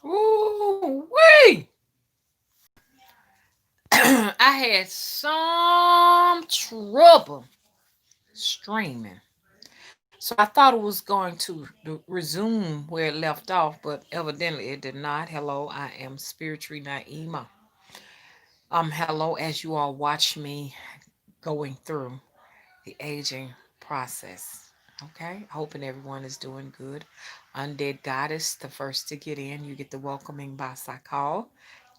Ooh, wait. I had some trouble streaming. So I thought it was going to resume where it left off, but evidently it did not. Hello, I am Spiritually Naima. Hello, as you all watch me going through the aging process. Okay, hoping everyone is doing good. Undead Goddess, the first to get in. You get the welcoming boss I call.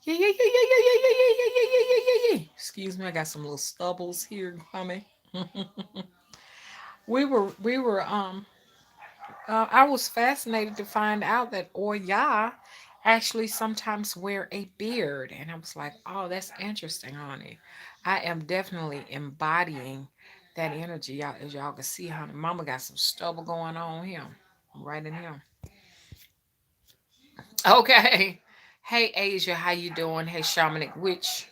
Yeah, yeah, yeah, yeah, yeah, yeah, yeah, yeah, yeah, yeah, yeah, yeah, yeah. Excuse me, I got some little stubbles here coming. we were I was fascinated to find out that Oya actually sometimes wear a beard, and I was like, "Oh, that's interesting, honey." I am definitely embodying that energy. Y'all, as y'all can see, honey, Mama got some stubble going on here, right in here. Okay. Hey, Asia, how you doing? Hey, Shamanic Witch,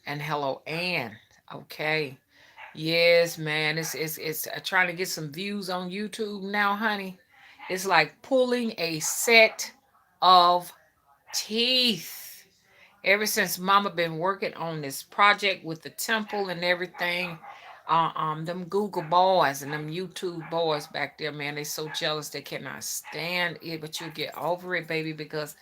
and hello, Ann. Okay. Yes, man. It's trying to get some views on YouTube now, honey. It's like pulling a set of teeth. Ever since Mama been working on this project with the temple and everything, them Google boys and them YouTube boys back there, man, they so jealous they cannot stand it. But you get over it, baby, because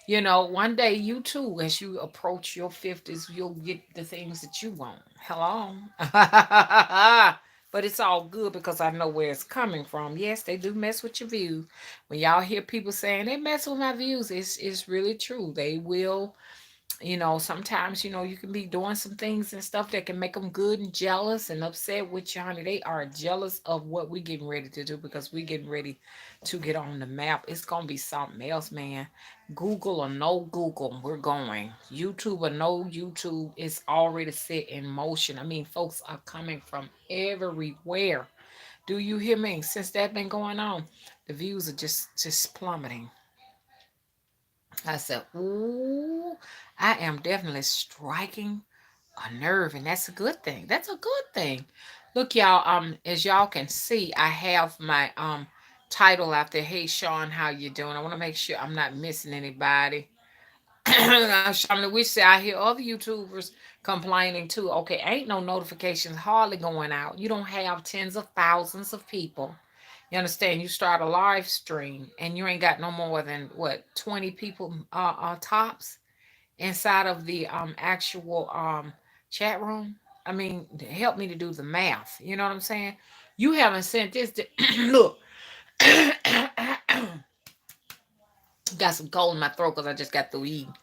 one day you too, as you approach your 50s, you'll get the things that you want. Hello. But it's all good because I know where it's coming from. Yes, they do mess with your views. When y'all hear people saying they mess with my views, it's really true. They will. Sometimes, you can be doing some things and stuff that can make them good and jealous and upset with you, honey. They are jealous of what we getting ready to do because we getting ready to get on the map. It's going to be something else, man. Google or no Google, we're going. YouTube or no YouTube, it's already set in motion. I mean, folks are coming from everywhere. Do you hear me? Since that been going on, the views are just plummeting. I said, "Ooh, I am definitely striking a nerve, and that's a good thing. That's a good thing." Look, y'all. As y'all can see, I have my title out there. Hey, Sean, how you doing? I want to make sure I'm not missing anybody. Sean, we say I hear other YouTubers complaining too. Okay, ain't no notifications hardly going out. You don't have tens of thousands of people. You understand? You start a live stream and you ain't got no more than what 20 people tops inside of the actual chat room. I mean, help me to do the math. You know what I'm saying? You haven't sent this to look. Got some cold in my throat because I just got through eating.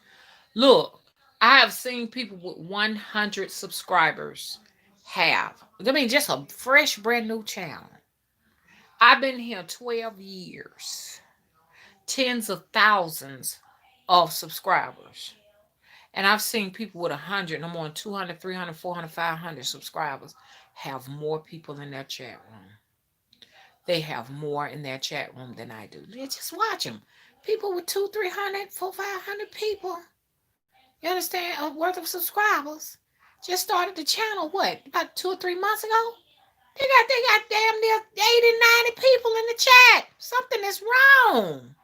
Look, I have seen people with 100 subscribers have. I mean, just a fresh, brand new channel. I've been here 12 years, tens of thousands of subscribers. And I've seen people with 100, no more than 200, 300, 400, 500 subscribers have more people in their chat room. They have more in their chat room than I do. Just watch them. People with 200, 300, 400, 500 people, you understand, worth of subscribers. Just started the channel, what, about 2 or 3 months ago? They got damn near 80, 90 people in the chat. Something is wrong.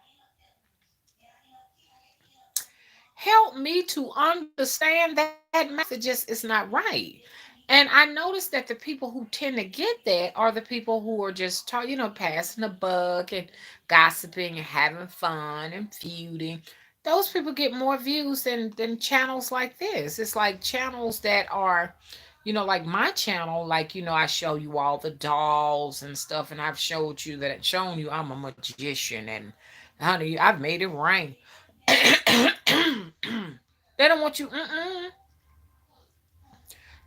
Help me to understand that math. It just is not right. And I noticed that the people who tend to get that are the people who are just passing the buck and gossiping and having fun and feuding. Those people get more views than channels like this. It's like channels that are, like my channel, like, I show you all the dolls and stuff, and I've showed you that shown you I'm a magician, and honey, I've made it rain. They don't want you.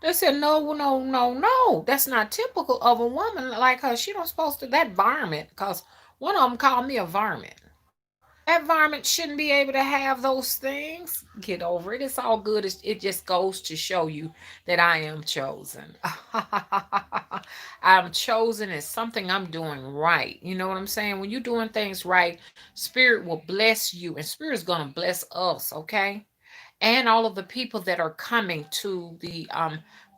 They said no, no, no, no. That's not typical of a woman like her. She don't supposed to that varmint. Cause one of them called me a varmint. That varmint shouldn't be able to have those things. Get over it. It's all good. It just goes to show you that I am chosen. I'm chosen as something I'm doing right. You know what I'm saying? When you're doing things right, Spirit will bless you, and Spirit's gonna bless us. Okay, and all of the people that are coming to the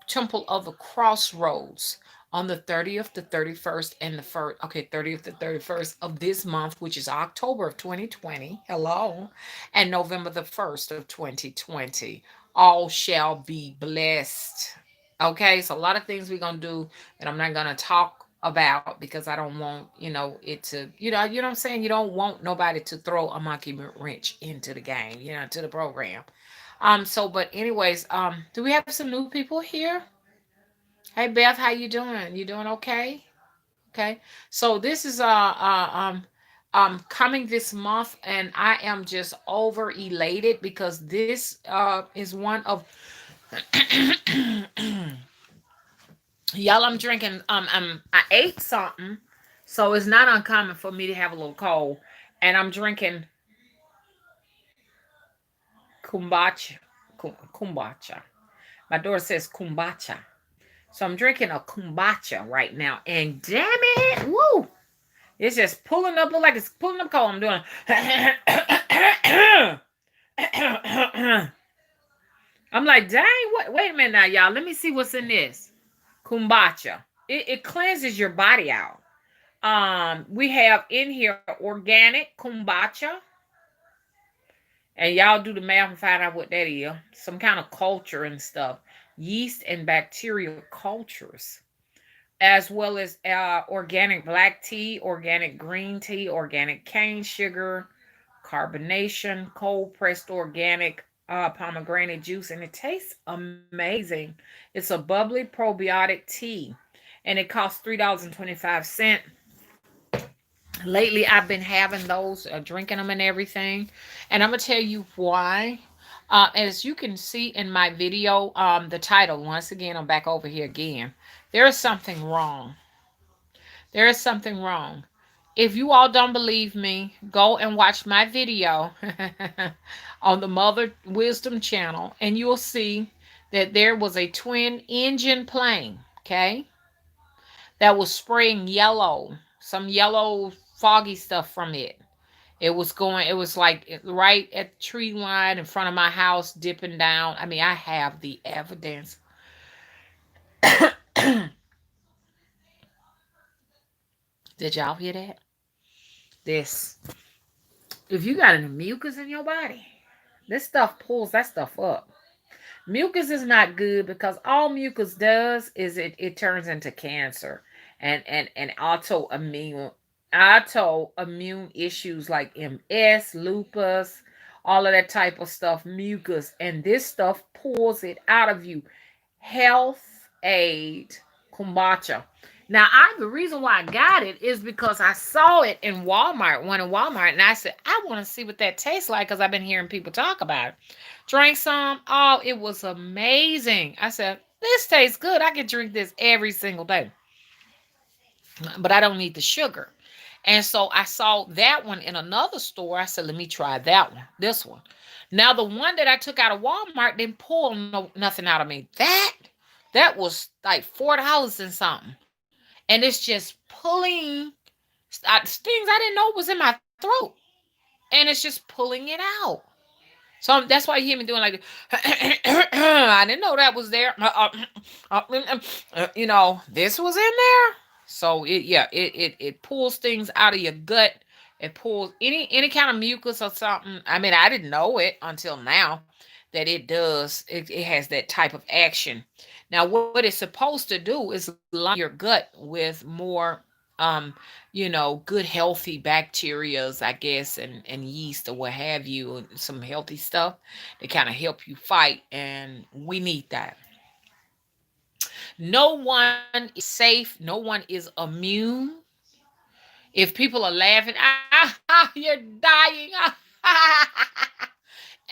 temple of the crossroads on the 30th, the 31st, and the first, okay, 30th to 31st of this month, which is October of 2020. Hello. And November the 1st of 2020. All shall be blessed. Okay, so a lot of things we're gonna do that I'm not gonna talk about because I don't want, it to, you know what I'm saying? You don't want nobody to throw a monkey wrench into the game, to the program. But anyways, do we have some new people here? Hey Beth, how you doing? You doing okay? Okay. So this is coming this month, and I am just over elated because this is one of y'all. I'm drinking. I ate something, so it's not uncommon for me to have a little cold, and I'm drinking kombucha. Kombucha. My daughter says kombucha. So I'm drinking a kombucha right now, and damn it, woo! It's just pulling up, look like it's pulling up cold. I'm doing. I'm like, dang, what? Wait a minute now, y'all. Let me see what's in this kombucha. It cleanses your body out. We have in here organic kombucha, and y'all do the math and find out what that is. Some kind of culture and stuff, yeast and bacterial cultures, as well as organic black tea, organic green tea, organic cane sugar, carbonation, cold pressed organic pomegranate juice, and it tastes amazing. It's a bubbly probiotic tea, and it costs $3.25. Lately, I've been having those, drinking them and everything, and I'm gonna tell you why. As you can see in my video, the title, once again, I'm back over here again. There is something wrong. There is something wrong. If you all don't believe me, go and watch my video on the Mother Wisdom channel, and you'll see that there was a twin engine plane, okay, that was spraying yellow, some yellow foggy stuff from it. It was like right at the tree line in front of my house, dipping down. I mean, I have the evidence. Did y'all hear that? This. If you got any mucus in your body, this stuff pulls that stuff up. Mucus is not good because all mucus does is it turns into cancer and autoimmune issues like MS, lupus, all of that type of stuff, mucus, and this stuff pulls it out of you. Health Aid kombucha. Now, the reason why I got it is because I saw it in Walmart, one in Walmart, and I said I want to see what that tastes like because I've been hearing people talk about it. Drank some. Oh, it was amazing. I said this tastes good. I could drink this every single day, but I don't need the sugar. And so I saw that one in another store. I said, let me try that one, this one. Now, the one that I took out of Walmart didn't pull nothing out of me. That was like $4 and something. And it's just pulling things I didn't know was in my throat. And it's just pulling it out. So that's why you hear me doing like, I didn't know that was there. This was in there. So it pulls things out of your gut. It pulls any kind of mucus or something. I mean, I didn't know it until now that it does. It has that type of action. Now, what it's supposed to do is line your gut with more good healthy bacterias, I guess, and yeast or what have you, and some healthy stuff to kind of help you fight. And we need that. No one is safe, no one is immune. If people are laughing, you're dying.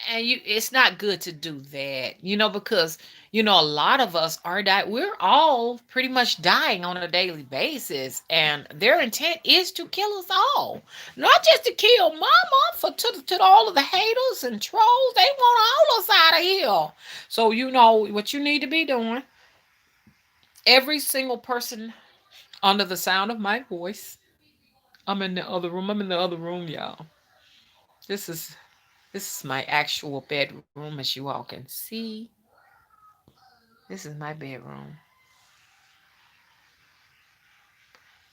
And it's not good to do that, because a lot of us are dying. We're all pretty much dying on a daily basis, and their intent is to kill us all, not just to kill mama, for to all of the haters and trolls. They want all us out of here. So you know what you need to be doing. Every single person under the sound of my voice. I'm in the other room, y'all. This is my actual bedroom, as you all can see. This is my bedroom.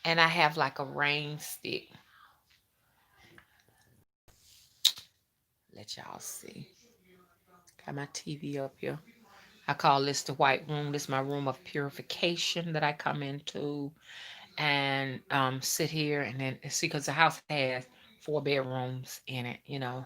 and I have like a rain stick. Let y'all see. Got my TV up here. I call this the white room. This is my room of purification that I come into and sit here and then see, because the house has 4 bedrooms in it, you know.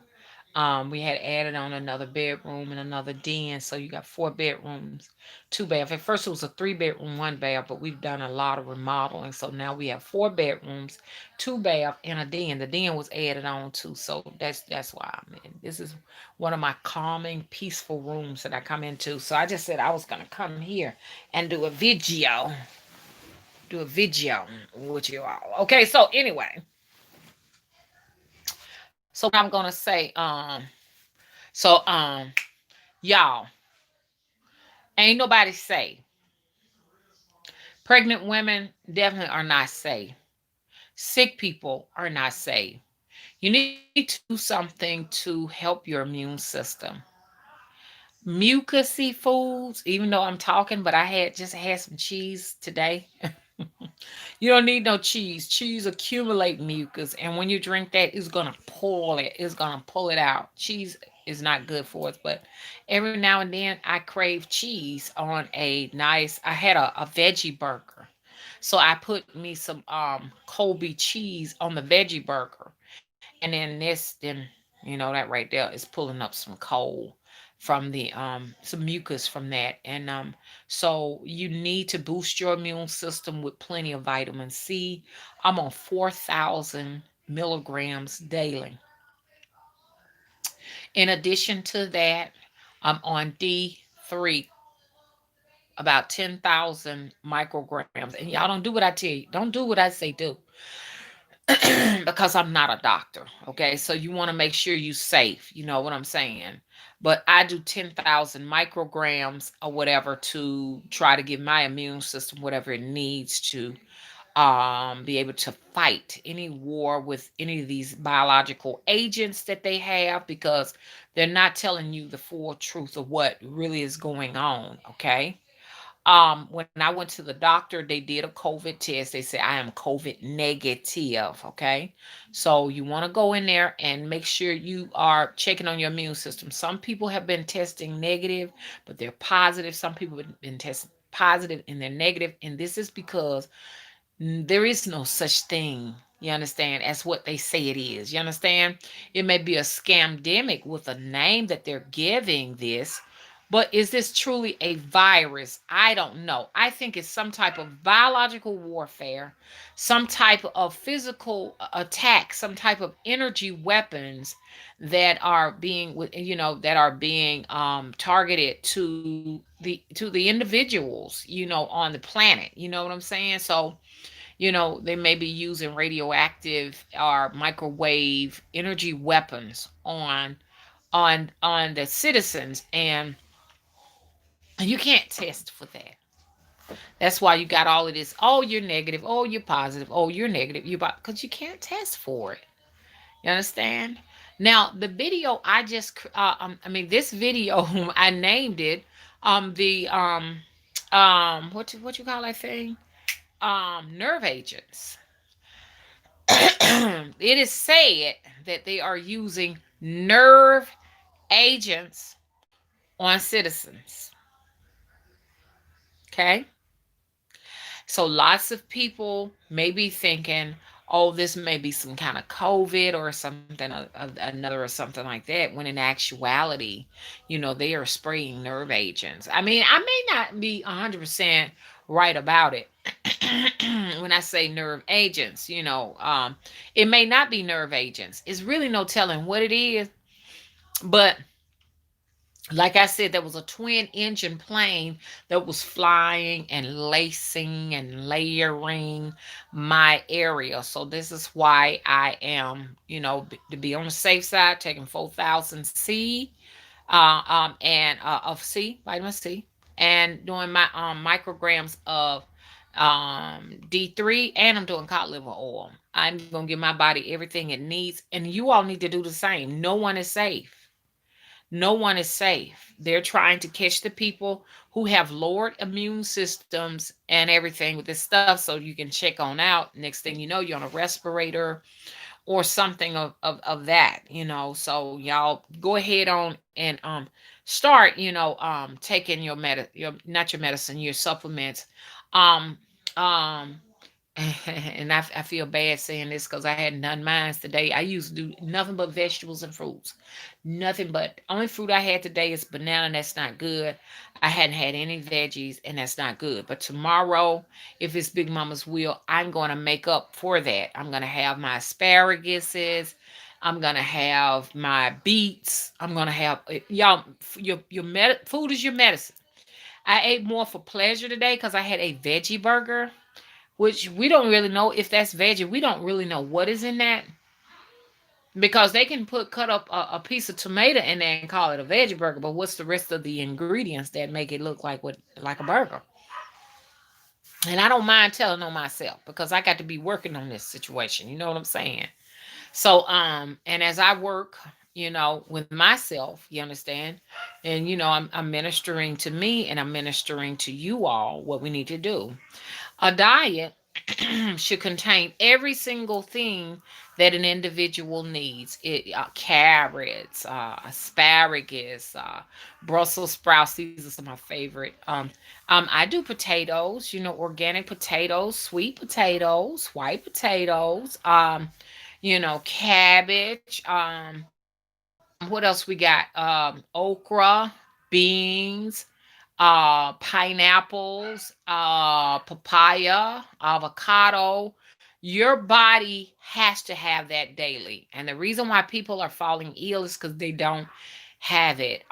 We had added on another bedroom and another den, so you got 4 bedrooms, 2 baths. At first, it was a 3 bedroom, 1 bath, but we've done a lot of remodeling, so now we have 4 bedrooms, 2 baths, and a den. The den was added on too, so that's why I'm in. This is one of my calming, peaceful rooms that I come into. So I just said I was gonna come here and do a video with you all. Okay, so anyway, so what I'm gonna say, so y'all, ain't nobody safe. Pregnant women definitely are not safe. Sick people are not safe. You need to do something to help your immune system. Mucusy foods, even though I'm talking, but I had some cheese today. You don't need no cheese. Cheese accumulate mucus, and when you drink that, it's gonna pull it. It's gonna pull it out. Cheese is not good for us, but every now and then I crave cheese on a nice. I had a veggie burger, so I put me some Colby cheese on the veggie burger, and then that right there is pulling up some coal from the some mucus from that. And so you need to boost your immune system with plenty of vitamin C. I'm on 4,000 milligrams daily. In addition to that, I'm on D3, about 10,000 micrograms. And y'all don't do what I tell you. Don't do what I say do. Because I'm not a doctor. Okay. So you want to make sure you safe. You know what I'm saying? But I do 10,000 micrograms or whatever to try to give my immune system whatever it needs to be able to fight any war with any of these biological agents that they have, because they're not telling you the full truth of what really is going on. Okay. When I went to the doctor, they did a COVID test. They said I am COVID negative. Okay. So you want to go in there and make sure you are checking on your immune system. Some people have been testing negative, but they're positive. Some people have been testing positive and they're negative. And this is because there is no such thing, you understand, as what they say it is. You understand? It may be a scamdemic with a name that they're giving this, but is this truly a virus? I don't know. I think it's some type of biological warfare, some type of physical attack, some type of energy weapons that are being targeted to the individuals, on the planet. You know what I'm saying? So they may be using radioactive or microwave energy weapons on the citizens, and you can't test for that. That's why you got all of this. Oh, you're negative. Oh, you're positive. Oh, you're negative. Because you can't test for it. You understand? Now, the video this video, I named it the what you call that thing? Nerve agents. It is said that they are using nerve agents on citizens. Okay. So lots of people may be thinking, oh, this may be some kind of COVID or something, another or something like that, when in actuality, they are spraying nerve agents. I mean, I may not be 100% right about it. When I say nerve agents, it may not be nerve agents. It's really no telling what it is. But like I said, there was a twin engine plane that was flying and lacing and layering my area. So this is why I am, to be on the safe side, taking 4,000 C and of C, vitamin C, and doing my micrograms of D3, and I'm doing cod liver oil. I'm gonna give my body everything it needs, and you all need to do the same. No one is safe. No one is safe. They're trying to catch the people who have lowered immune systems and everything with this stuff so you can check on out. Next thing you know, you're on a respirator or something of that, So y'all go ahead on and start, taking your not your medicine, your supplements. Um um and I feel bad saying this because I hadn't done mine today. I used to do nothing but vegetables and fruits. Nothing but only fruit I had today is banana. That's not good. I hadn't had any veggies, and that's not good. But tomorrow, if it's Big Mama's will, I'm going to make up for that. I'm going to have my asparaguses. I'm gonna have my beets. I'm gonna have y'all. Food is your medicine. I ate more for pleasure today because I had a veggie burger, which we don't really know if that's veggie. We don't really know what is in that because they can cut up a piece of tomato in there and call it a veggie burger. But what's the rest of the ingredients that make it look like a burger? And I don't mind telling on myself because I got to be working on this situation. You know what I'm saying? So, and as I work, with myself, you understand, and I'm ministering to me and I'm ministering to you all what we need to do. A diet should contain every single thing that an individual needs. Carrots, asparagus, Brussels sprouts. These are some of my favorite. I do potatoes. Organic potatoes, sweet potatoes, white potatoes. Cabbage. What else we got? Okra, beans, pineapples, papaya, avocado. Your body has to have that daily. And the reason why people are falling ill is because they don't have it.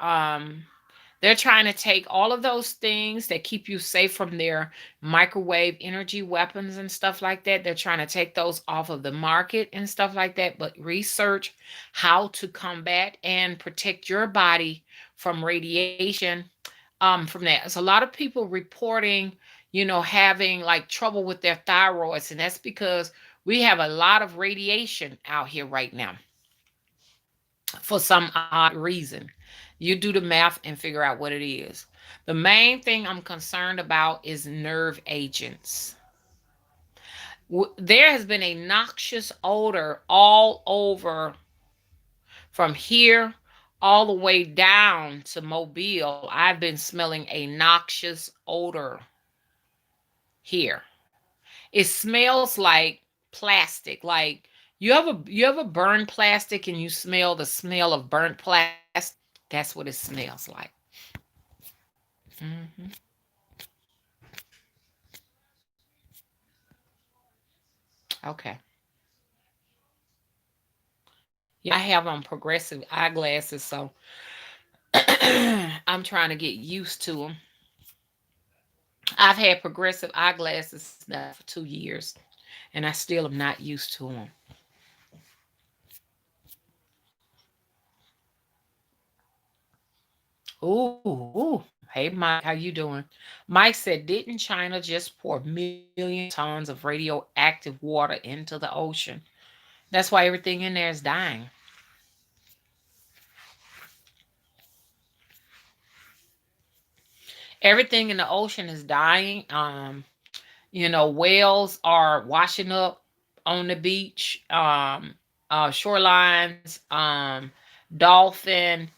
They're trying to take all of those things that keep you safe from their microwave energy weapons and stuff like that. They're trying to take those off of the market and stuff like that. But research how to combat and protect your body from radiation from that. There's a lot of people reporting, having like trouble with their thyroids, and that's because we have a lot of radiation out here right now for some odd reason. You do the math and figure out what it is. The main thing I'm concerned about is nerve agents. There has been a noxious odor all over from here all the way down to Mobile. I've been smelling a noxious odor here. It smells like plastic. Like you ever burn plastic and you smell the smell of burnt plastic? That's what it smells like. Hmm. Okay. Yeah, I have on progressive eyeglasses, so I'm trying to get used to them. I've had progressive eyeglasses now for 2 years, and I still am not used to them. Ooh. Hey, Mike, how you doing? Mike said, didn't China just pour millions of tons of radioactive water into the ocean? That's why everything in there is dying. Everything in the ocean is dying. Whales are washing up on the beach, shorelines, dolphin,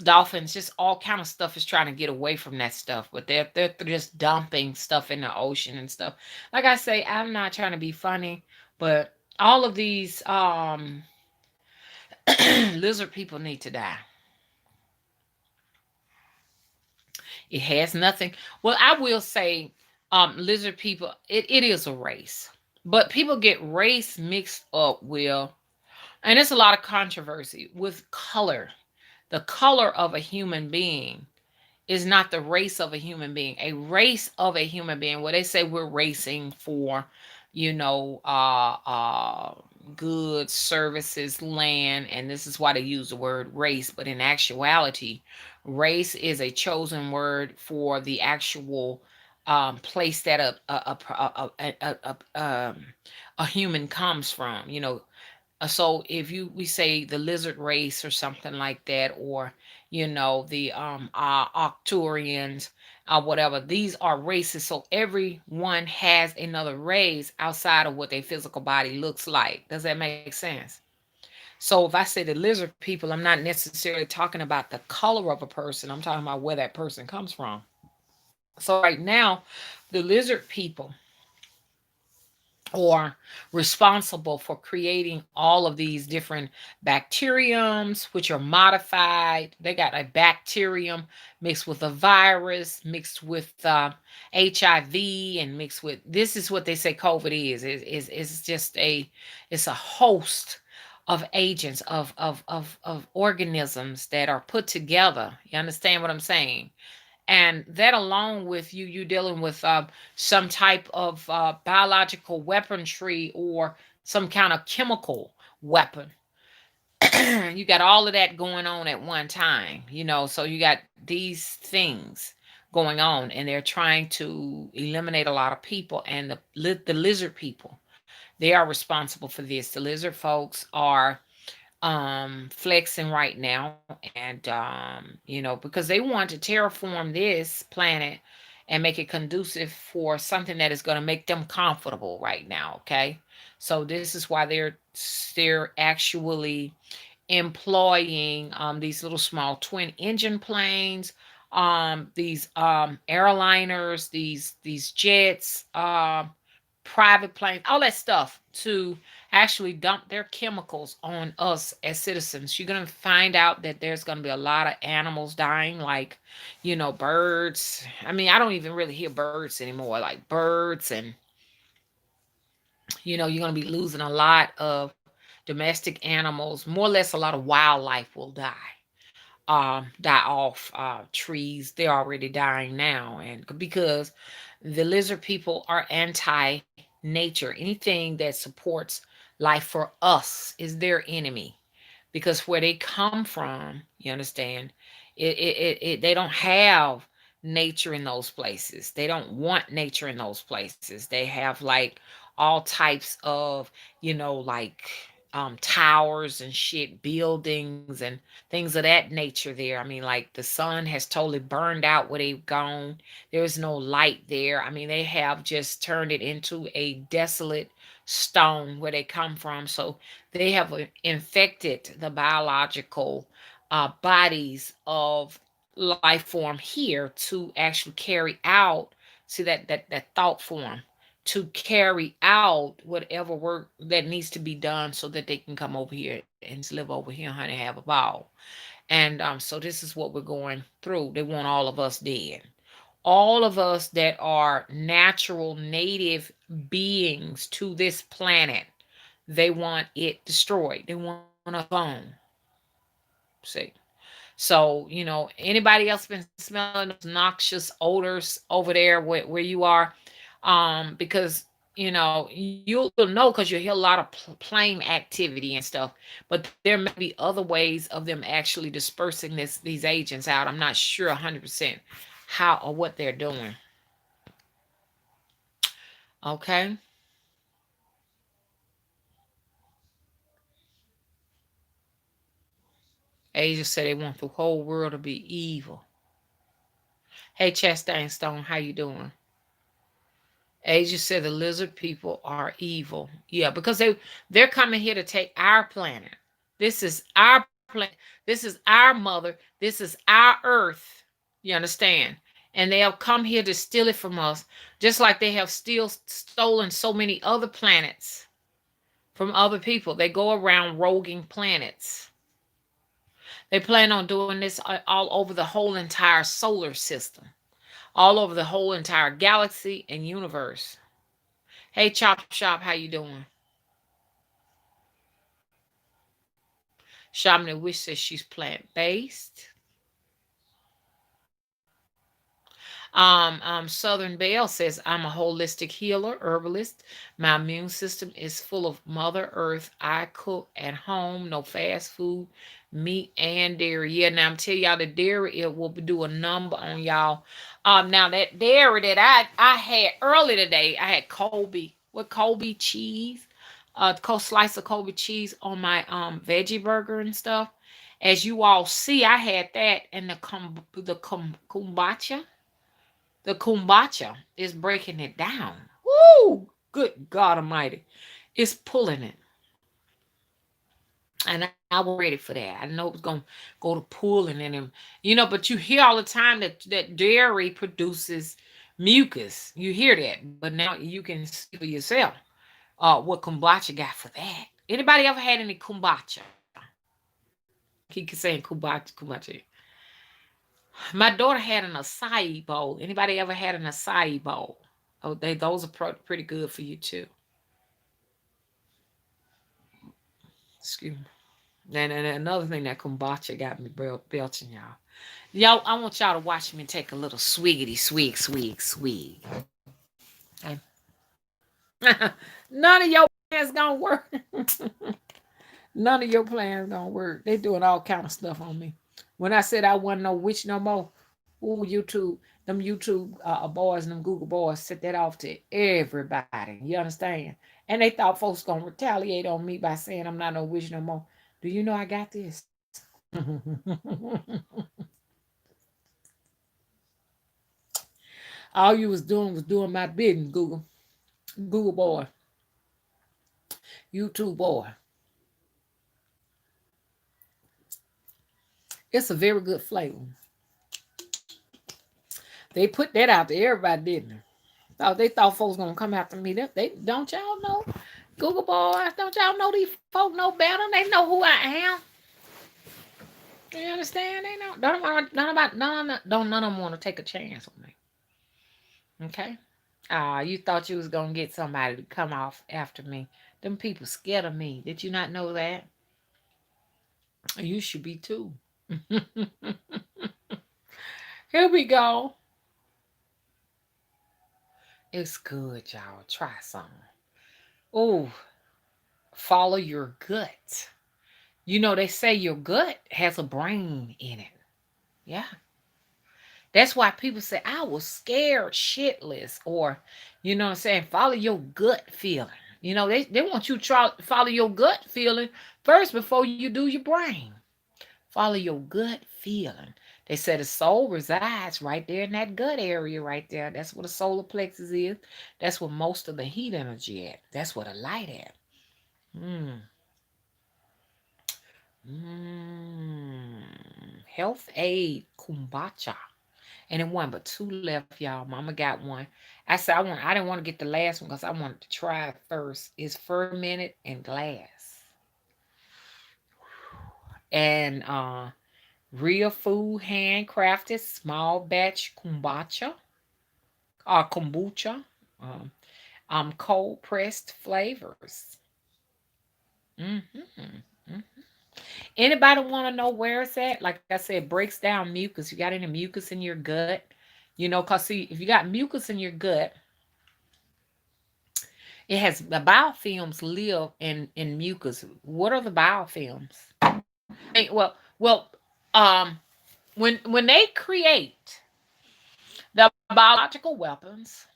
dolphins, just all kind of stuff is trying to get away from that stuff, but they're just dumping stuff in the ocean and stuff. Like I say, I'm not trying to be funny, but all of these lizard people need to die. It has nothing. Well, I will say, lizard people, it is a race. But people get race mixed up, Will. And there's a lot of controversy with color. The color of a human being is not the race of a human being. A race of a human being, where they say we're racing for, you know, uh, uh, goods, services, land, and this is why they use the word race. But in actuality, race is a chosen word for the actual place that a human comes from. So if you we say the lizard race or something like that, or the Arcturians, whatever, these are races. So everyone has another race outside of what their physical body looks like. Does that make sense? So if I say the lizard people, I'm not necessarily talking about the color of a person. I'm talking about where that person comes from. So right now, the lizard people or responsible for creating all of these different bacteriums, which are modified. They got a bacterium mixed with a virus, mixed with HIV, and mixed with, this is what they say COVID is. It's just it's a host of agents of organisms that are put together. You understand what I'm saying? And that along with you dealing with some type of biological weaponry or some kind of chemical weapon. You got all of that going on at one time, so you got these things going on, and they're trying to eliminate a lot of people. And the lizard people, they are responsible for this. The lizard folks are flexing right now, and because they want to terraform this planet and make it conducive for something that is going to make them comfortable right now. Okay, so this is why they're actually employing these little small twin engine planes, these airliners, these jets, private planes, all that stuff, to actually dump their chemicals on us as citizens. You're going to find out that there's going to be a lot of animals dying, like, birds. I mean, I don't even really hear birds anymore, like birds. And, you're going to be losing a lot of domestic animals. More or less, a lot of wildlife will die off. Trees, they're already dying now, and because the lizard people are anti nature, anything that supports life for us is their enemy, because where they come from, you understand, they don't have nature in those places. They don't want nature in those places. They have like all types of, like towers and shit, buildings and things of that nature there. I mean, like, the sun has totally burned out where they've gone. There's no light there. I mean, they have just turned it into a desolate stone where they come from. So they have infected the biological bodies of life form here to actually carry out, see, that thought form, to carry out whatever work that needs to be done so that they can come over here and just live over here, honey, have a ball. And so this is what we're going through. They want all of us dead. All of us that are natural native beings to this planet, they want it destroyed. They want us gone. See? So, anybody else been smelling those noxious odors over there where you are? Because you'll know, because you'll hear a lot of plane activity and stuff. But there may be other ways of them actually dispersing these agents out. I'm not sure 100% how or what they're doing. Okay. Asia said they want the whole world to be evil. Hey, Chastain Stone, how you doing? Asia said the lizard people are evil. Yeah, because they're coming here to take our planet. This is our planet. This is our mother. This is our earth. You understand? And they have come here to steal it from us, just like they have stolen so many other planets from other people. They go around roguing planets. They plan on doing this all over the whole entire solar system, all over the whole entire galaxy and universe. Hey, Chop Shop, how you doing? Shamina Wish says she's plant-based. Southern Belle says, I'm a holistic healer, herbalist. My immune system is full of Mother Earth. I cook at home, no fast food, meat and dairy. Yeah, now I'm telling y'all, the dairy, it will do a number on y'all. Now that dairy that I had early today, I had Colby with Colby cheese. slice of Kobe cheese on my veggie burger and stuff. As you all see, I had that, and the kombucha is breaking it down. Woo! Good God Almighty, it's pulling it, and I was ready for that. I know it was gonna go to pulling in him, But you hear all the time that dairy produces mucus. You hear that, but now you can see for yourself what kombucha got for that. Anybody ever had any kombucha? Keep saying kombucha, kombucha. My daughter had an acai bowl. Anybody ever had an acai bowl? Oh, those are pretty good for you too. Excuse me. And another thing that kombucha got me belching, y'all. Y'all, I want y'all to watch me take a little swiggity swig. Okay? None of your plans gonna work. None of your plans gonna work. They doing all kind of stuff on me. When I said I wasn't no witch no more, ooh, YouTube boys and them Google boys set that off to everybody. You understand? And they thought folks gonna retaliate on me by saying I'm not no witch no more. Do you know I got this? All you was doing my bidding, Google boy, YouTube boy. It's a very good flavor. They put that out to everybody, didn't they? They thought folks gonna come after me. They don't y'all know Google boys? Don't y'all know these folk know better? They know who I am. You understand? They know. Don't want none about none. Don't none of them want to take a chance on me. Okay. You thought you was gonna get somebody to come off after me. Them people scared of me. Did you not know that? You should be too. Here we go. It's good, y'all. Try some. Oh, follow your gut. They say your gut has a brain in it. Yeah. That's why people say, I was scared shitless. Or, what I'm saying, follow your gut feeling. They want you to try follow your gut feeling first before you do your brain. Follow your gut feeling. They said the soul resides right there in that gut area right there. That's where the solar plexus is. That's where most of the heat energy at. That's where the light at. Mm. Health aid kombucha. And it one but two left, y'all. Mama got one. I said I didn't want to get the last one because I wanted to try it first. It's fermented in glass. And real food handcrafted small batch kombucha. Um, cold pressed flavors. Mm-hmm. Anybody want to know where it's at? Like I said, breaks down mucus. You got any mucus in your gut? Cause see, if you got mucus in your gut, it has the biofilms live in mucus. What are the biofilms? Well, um, when they create the biological weapons,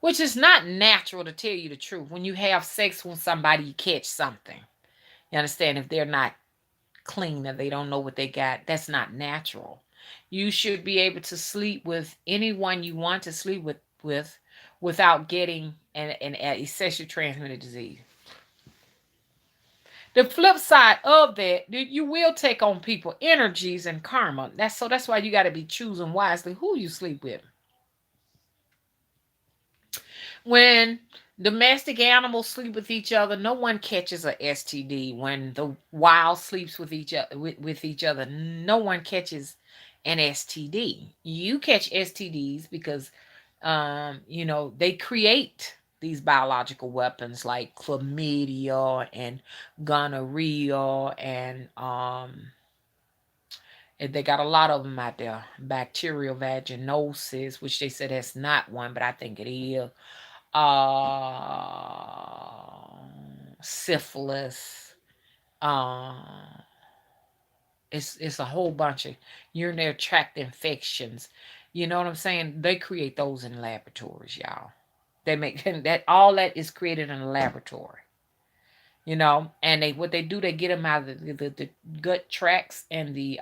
which is not natural to tell you the truth. When you have sex with somebody, you catch something. You understand? If they're not clean or they don't know what they got, that's not natural. You should be able to sleep with anyone you want to sleep with without getting a sexually transmitted disease. The flip side of that, you will take on people energies and karma. That's why you got to be choosing wisely who you sleep with. When domestic animals sleep with each other, no one catches a STD. When the wild sleeps with each other, no one catches an STD. You catch STDs because they create these biological weapons like chlamydia and gonorrhea and they got a lot of them out there. Bacterial vaginosis, which they said that's not one, but I think it is. uh Syphilis. uh it's a whole bunch of urinary tract infections. You know what I'm saying? They create those in laboratories, y'all. They make that all that is created in a laboratory. And they what they do, they get them out of the gut tracts and the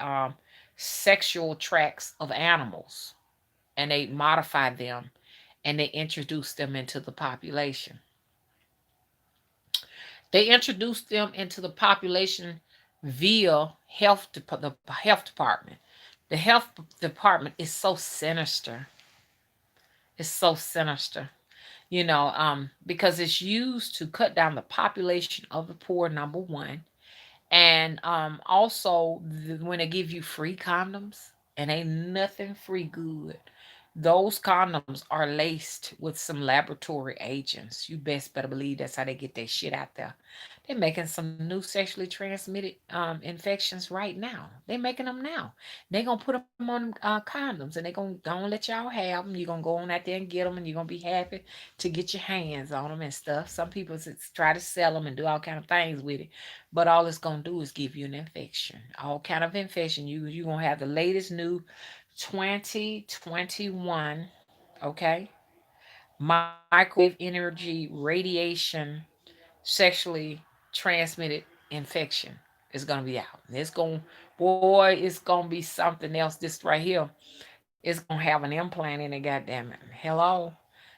sexual tracts of animals, and they modify them, and they introduce them into the population. They introduce them into the population via the health department. The health department is so sinister. It's so sinister. Because it's used to cut down the population of the poor, number one. And also, when they give you free condoms, and ain't nothing free good, those condoms are laced with some laboratory agents. You best better believe that's how they get their shit out there. They're making some new sexually transmitted infections right now. They're making them now. They're going to put them on condoms, and they're gonna let y'all have them. You're going to go on out there and get them, and you're going to be happy to get your hands on them and stuff. Some people try to sell them and do all kind of things with it, but all it's going to do is give you an infection, all kind of infection. You're going to have the latest new 2021, okay, microwave energy radiation sexually transmitted infection is going to be out. It's going, boy, it's going to be something else. This right here is going to have an implant in it, goddamn it. Hello.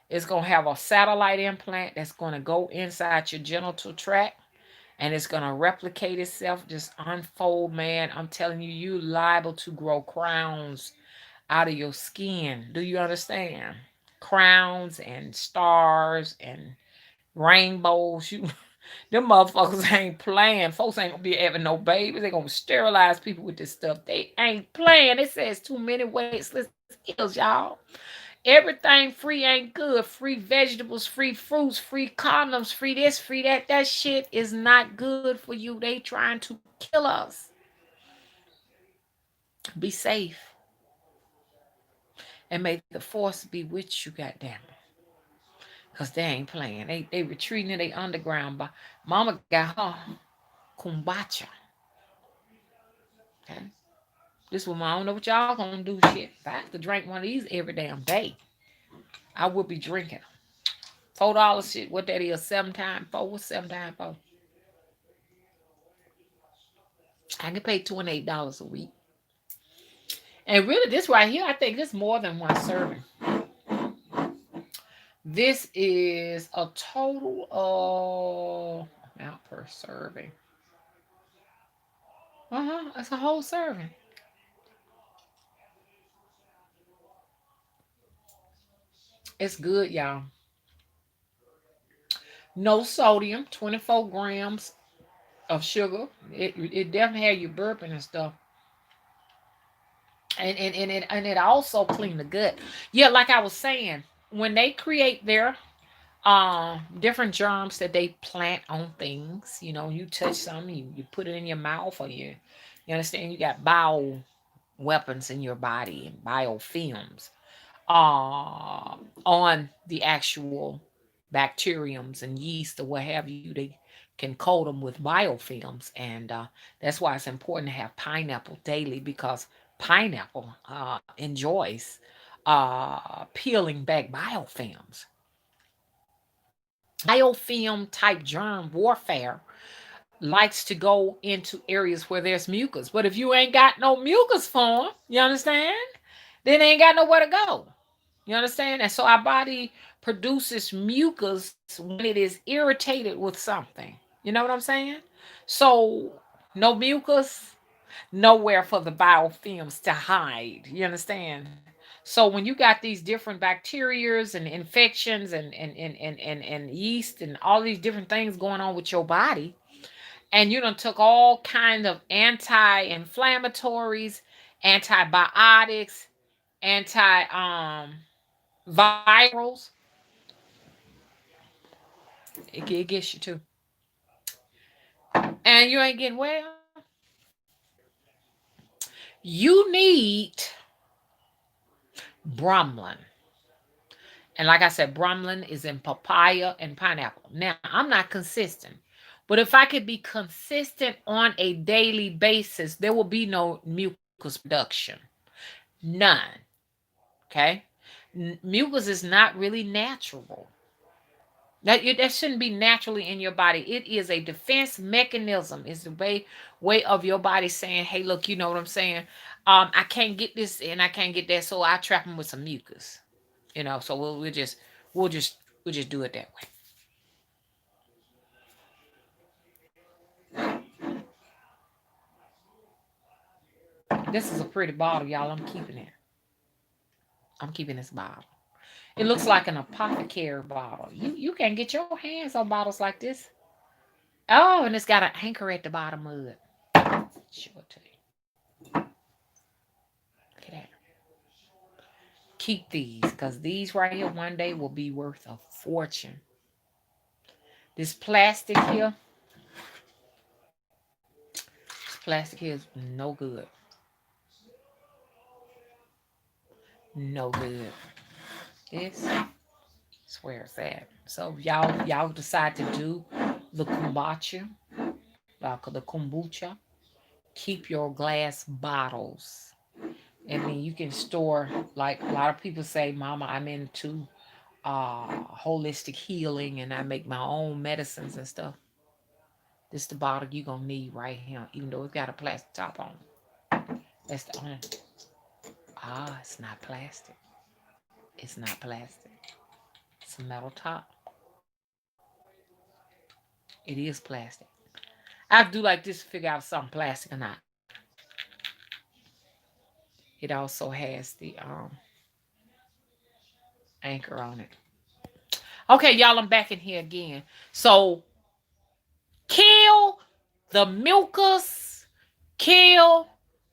It's going to have a satellite implant that's going to go inside your genital tract, and it's going to replicate itself, just unfold, man. I'm telling you, you liable to grow crowns out of your skin. Do you understand? Crowns and stars and rainbows. Them motherfuckers ain't playing. Folks ain't gonna be having no babies. They gonna sterilize people with this stuff. They ain't playing. It says too many wasteless ills, y'all. Everything free ain't good. Free vegetables, free fruits, free condoms, free this, free that. That shit is not good for you. They trying to kill us. Be safe. And may the force be with you, goddamn it. Cause they ain't playing. They retreating in they underground. But mama got her kumbacha. Okay. This one I don't know what y'all gonna do shit. If I have to drink one of these every damn day, I will be drinking. $4 shit. What that is? 7 times 4. What's 7 times 4? I can pay $28 a week. And really, this right here, I think this more than one serving. This is a total of amount per serving. That's a whole serving. It's good, y'all. No sodium, 24 grams of sugar. It definitely had you burping and stuff. And it also clean the gut. Yeah, like I was saying, when they create their different germs that they plant on things, you touch some, you put it in your mouth, or you understand, you got bio weapons in your body and biofilms on the actual bacteriums and yeast or what have you. They can coat them with biofilms, and that's why it's important to have pineapple daily, because pineapple enjoys peeling back biofilms. Biofilm type germ warfare likes to go into areas where there's mucus. But if you ain't got no mucus form, you understand? Then they ain't got nowhere to go. You understand? And so our body produces mucus when it is irritated with something. You know what I'm saying? So no mucus, nowhere for the biofilms to hide. You understand? So when you got these different bacterias and infections and yeast and all these different things going on with your body, and you done took all kind of anti-inflammatories, antibiotics, anti virals, it gets you too. And you ain't getting well, you need bromelain. And like I said, bromelain is in papaya and pineapple. Now, I'm not consistent, but if I could be consistent on a daily basis, there will be no mucus production. None. Okay? Mucus is not really natural. That shouldn't be naturally in your body. It is a defense mechanism. It's the way of your body saying, "Hey, look, you know what I'm saying? I can't get this and I can't get that, so I trap them with some mucus. So we'll just we'll just do it that way." This is a pretty bottle, y'all. I'm keeping it. I'm keeping this bottle. It looks like an apothecary bottle. You can get your hands on bottles like this. Oh, and it's got an anchor at the bottom of it. Show it to you. Look at that. Keep these, because these right here one day will be worth a fortune. This plastic here, this plastic here is no good. No good. This is where it's at. So y'all decide to do the kombucha, the kombucha. Keep your glass bottles. And then you can store, like a lot of people say, Mama, I'm into holistic healing and I make my own medicines and stuff. This is the bottle you gonna need right here, even though it's got a plastic top on. That's the only. It's not plastic. It's not plastic. It's a metal top. It is plastic. I have to do like this to figure out if something plastic or not. It also has the anchor on it. Okay, y'all, I'm back in here again. So kill the mucus, kill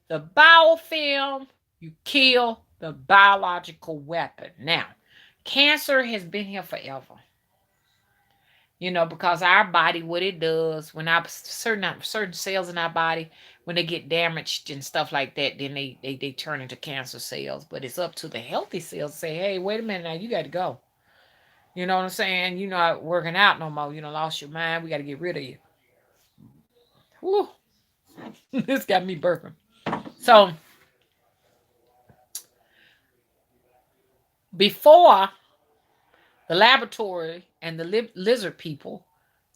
the biofilm, you kill the biological weapon. Now, cancer has been here forever. Because our body, what it does when our certain cells in our body, when they get damaged and stuff like that, then they turn into cancer cells. But it's up to the healthy cells to say, hey, wait a minute, now you got to go. You know what I'm saying? You're not working out no more. You know, lost your mind. We got to get rid of you. Whew. This got me burping. So before the laboratory and the lizard people,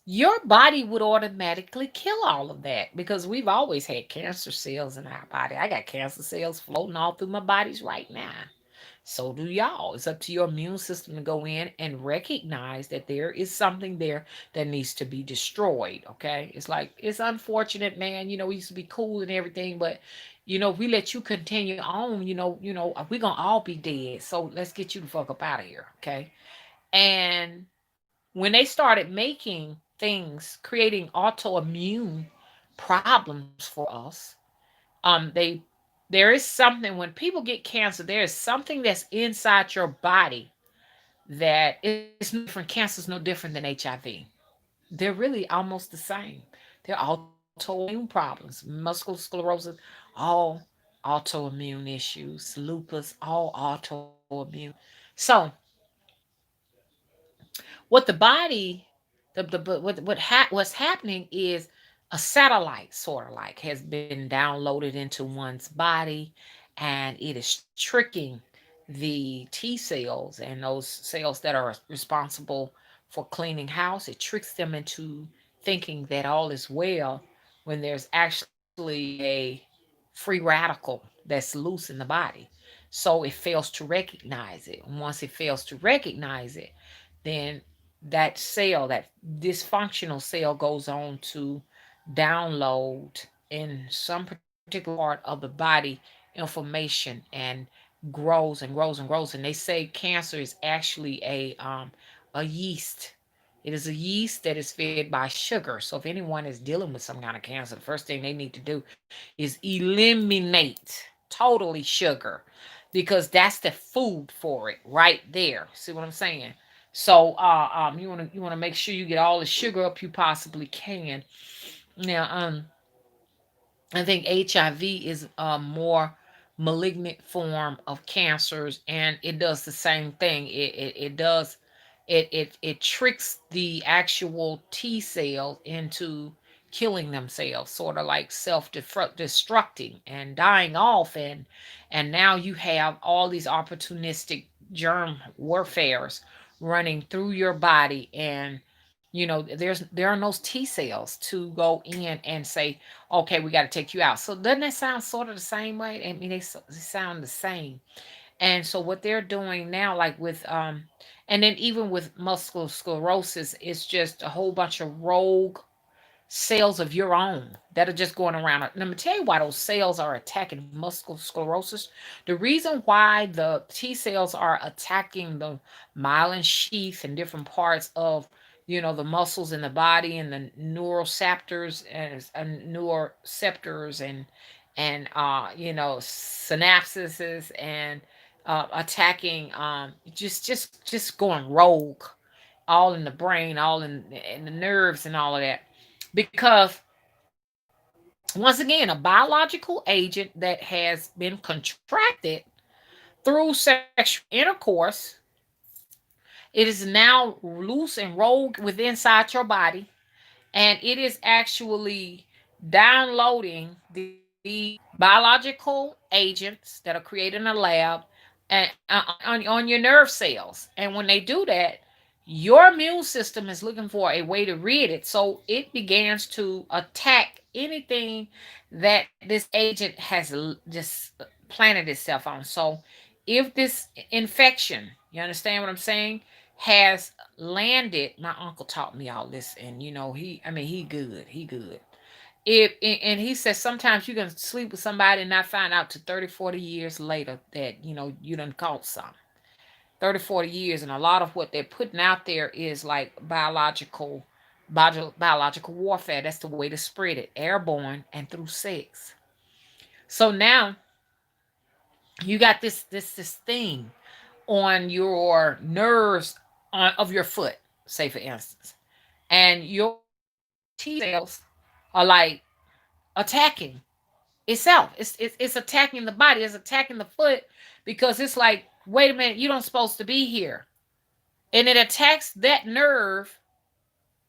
your body would automatically kill all of that because we've always had cancer cells in our body. I got cancer cells floating all through my bodies right now. So do y'all. It's up to your immune system to go in and recognize that there is something there that needs to be destroyed. Okay. It's like, it's unfortunate, man. We used to be cool and everything, but if we let you continue on, we're gonna all be dead. So let's get you the fuck up out of here. Okay. And when they started making things, creating autoimmune problems for us, they there is something when people get cancer, there is something that's inside your body that is no different. Cancer is no different than HIV. They're really almost the same. They're autoimmune problems, multiple sclerosis, all autoimmune issues, lupus, all autoimmune. So what the body what's happening is a satellite sort of like has been downloaded into one's body, and it is tricking the T cells and those cells that are responsible for cleaning house. It tricks them into thinking that all is well when there's actually a free radical that's loose in the body. So it fails to recognize it. Once it fails to recognize it, then that cell, that dysfunctional cell, goes on to download in some particular part of the body information and grows and grows and grows. And they say cancer is actually a yeast. It is a yeast that is fed by sugar. So if anyone is dealing with some kind of cancer, the first thing they need to do is eliminate totally sugar, because that's the food for it right there. See what I'm saying? So you want to make sure you get all the sugar up you possibly can. Now I think HIV is a more malignant form of cancers, and it does the same thing. It does it tricks the actual T cell into killing themselves, sort of like self-destructing and dying off, and now you have all these opportunistic germ warfares running through your body, and there are no T cells to go in and say, okay, we got to take you out. So doesn't that sound sort of the same way? I mean, they sound the same. And so what they're doing now, like with and then even with multiple sclerosis, it's just a whole bunch of rogue cells of your own that are just going around. And I'm gonna tell you why those cells are attacking multiple sclerosis. The reason why the T cells are attacking the myelin sheath and different parts of the muscles in the body and the neuroceptors and neuroceptors and synapses and attacking just going rogue, all in the brain, all in the nerves and all of that. Because once again, a biological agent that has been contracted through sexual intercourse, it is now loose and rogue within inside your body, and it is actually downloading these biological agents that are created in a lab and on your nerve cells. And when they do that, your immune system is looking for a way to rid it. So it begins to attack anything that this agent has just planted itself on. So if this infection, you understand what I'm saying, has landed, my uncle taught me all this, and he good, he good. If and he says sometimes you can sleep with somebody and not find out to 30, 40 years later that you done caught some. 30, 40 years, and a lot of what they're putting out there is like biological warfare. That's the way to spread it, airborne and through sex. So now you got this thing on your nerves of your foot, say for instance, and your T cells are like attacking itself. It's attacking the body. It's attacking the foot because it's like, wait a minute, you don't supposed to be here, and it attacks that nerve.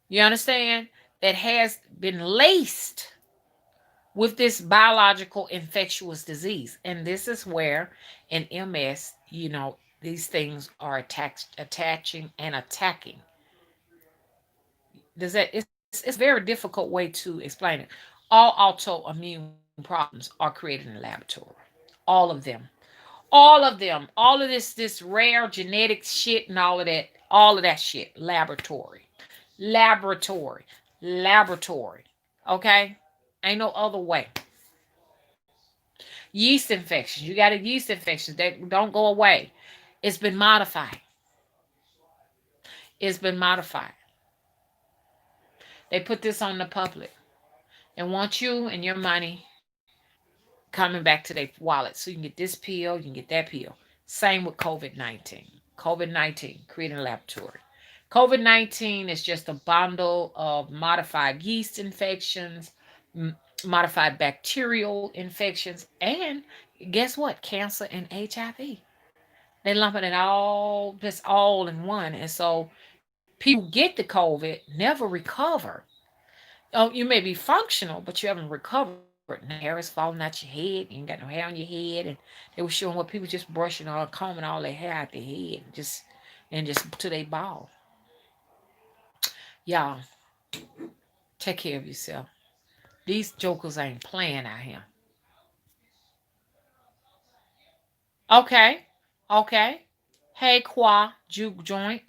You understand, that has been laced with this biological infectious disease, and this is where in MS, these things are attaching and attacking. Does that it's a very difficult way to explain it. All autoimmune problems are created in the laboratory. All of them. All of them. All of this rare genetic shit and all of that shit. Laboratory. Laboratory. Laboratory. Okay? Ain't no other way. Yeast infections. You got a yeast infection that don't go away. It's been modified. It's been modified. They put this on the public and want you and your money coming back to their wallet. So you can get this pill, you can get that pill. Same with COVID 19. COVID 19, creating a laboratory. COVID 19 is just a bundle of modified yeast infections, modified bacterial infections, and guess what? Cancer and HIV. They lumping it all, just all in one. And so people who get the COVID never recover. Oh, you may be functional, but you haven't recovered. Now your hair is falling out your head. You ain't got no hair on your head, and they were showing what people just brushing or combing all their hair out their head, just to they bald. Y'all, take care of yourself. These jokers ain't playing out here. Okay, okay. Hey, Qua juke joint.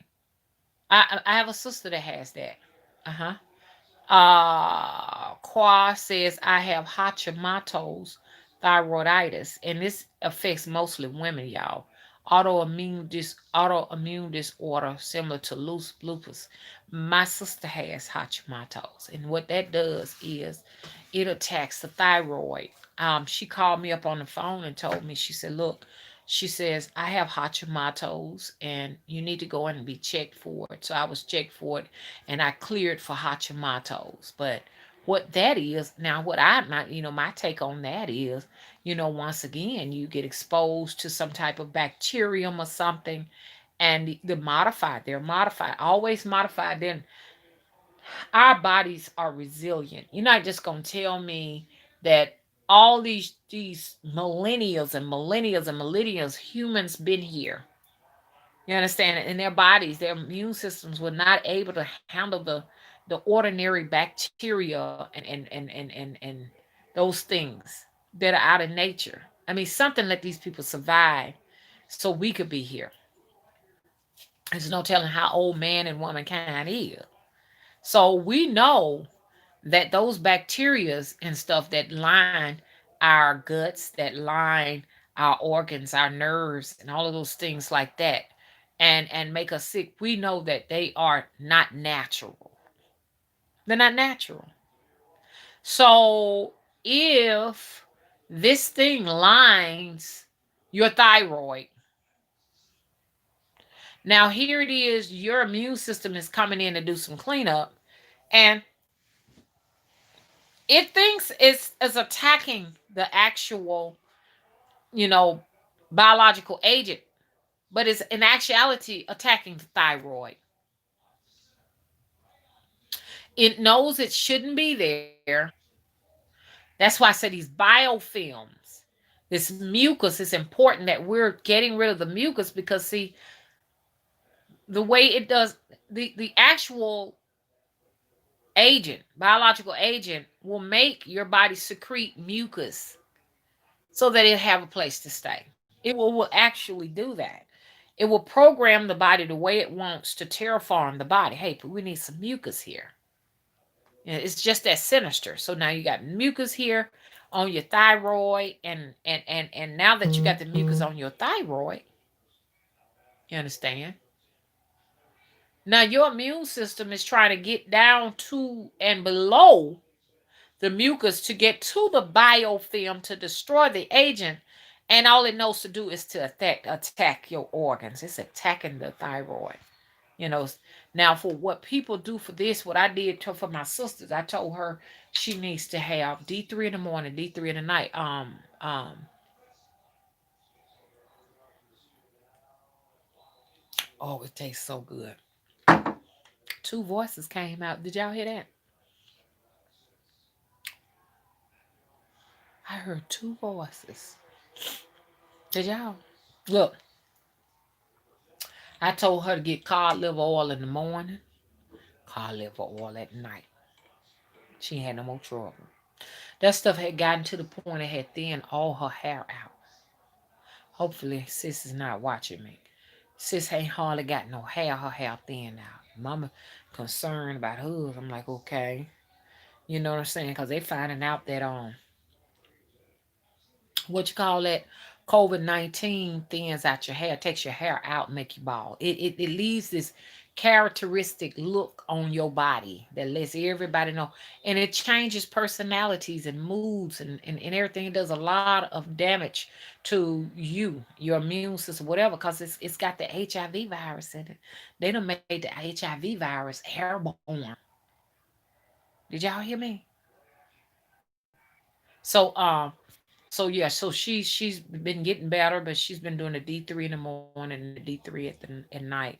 I have a sister that has that. Uh huh. Qua says I have Hashimoto's thyroiditis, and this affects mostly women, y'all. Autoimmune disorder similar to lupus. My sister has Hashimoto's, and what that does is it attacks the thyroid. She called me up on the phone and told me, she said, look, she says, I have Hashimoto's and you need to go in and be checked for it. So I was checked for it and I cleared for Hashimoto's. But what that is, now what my take on that is, once again, you get exposed to some type of bacterium or something, and they're modified, always modified. Then our bodies are resilient. You're not just gonna tell me that all these millennials and millennials and millennials humans been here. You understand? In their bodies, their immune systems were not able to handle the ordinary bacteria and those things that are out in nature. I mean, something let these people survive so we could be here. There's no telling how old man and womankind is. So we know that those bacterias and stuff that line our guts, that line our organs, our nerves, and all of those things like that, and make us sick, we know that they are not natural. They're not natural. So if this thing lines your thyroid, now here it is, your immune system is coming in to do some cleanup, and it thinks it's attacking the actual, you know, biological agent, but it's in actuality attacking the thyroid. It knows it shouldn't be there. That's why I said these biofilms, this mucus is important that we're getting rid of the mucus because see the way it does the actual agent, biological agent will make your body secrete mucus so that it have a place to stay. It will actually do that. It will program the body the way it wants to terraform the body. Hey, but we need some mucus here. And it's just that sinister. So now you got mucus here on your thyroid, and now that you got the mucus on your thyroid, you understand? Now your immune system is trying to get down to and below the mucus to get to the biofilm to destroy the agent, and all it knows to do is to attack your organs. It's attacking the thyroid. You know, now for what people do for this, what I did for my sisters, I told her she needs to have D3 in the morning, D3 in the night. Oh, it tastes so good. Two voices came out. Did y'all hear that? I heard two voices. Did y'all? Look, I told her to get cod liver oil in the morning, cod liver oil at night. She had no more trouble. That stuff had gotten to the point it had thinned all her hair out. Hopefully, sis is not watching me. Sis ain't hardly got no hair. Her hair thin out. Mama concerned about hers. I'm like, okay. You know what I'm saying? Because they finding out that what you call that, COVID-19 thins out your hair, takes your hair out, and make you bald. It leaves this characteristic look on your body that lets everybody know. And it changes personalities and moods and everything. It does a lot of damage to you, your immune system, whatever, because it's got the HIV virus in it. They done made the HIV virus airborne. Did y'all hear me? So so yeah, so she's been getting better, but she's been doing a D3 in the morning and a D3 at night.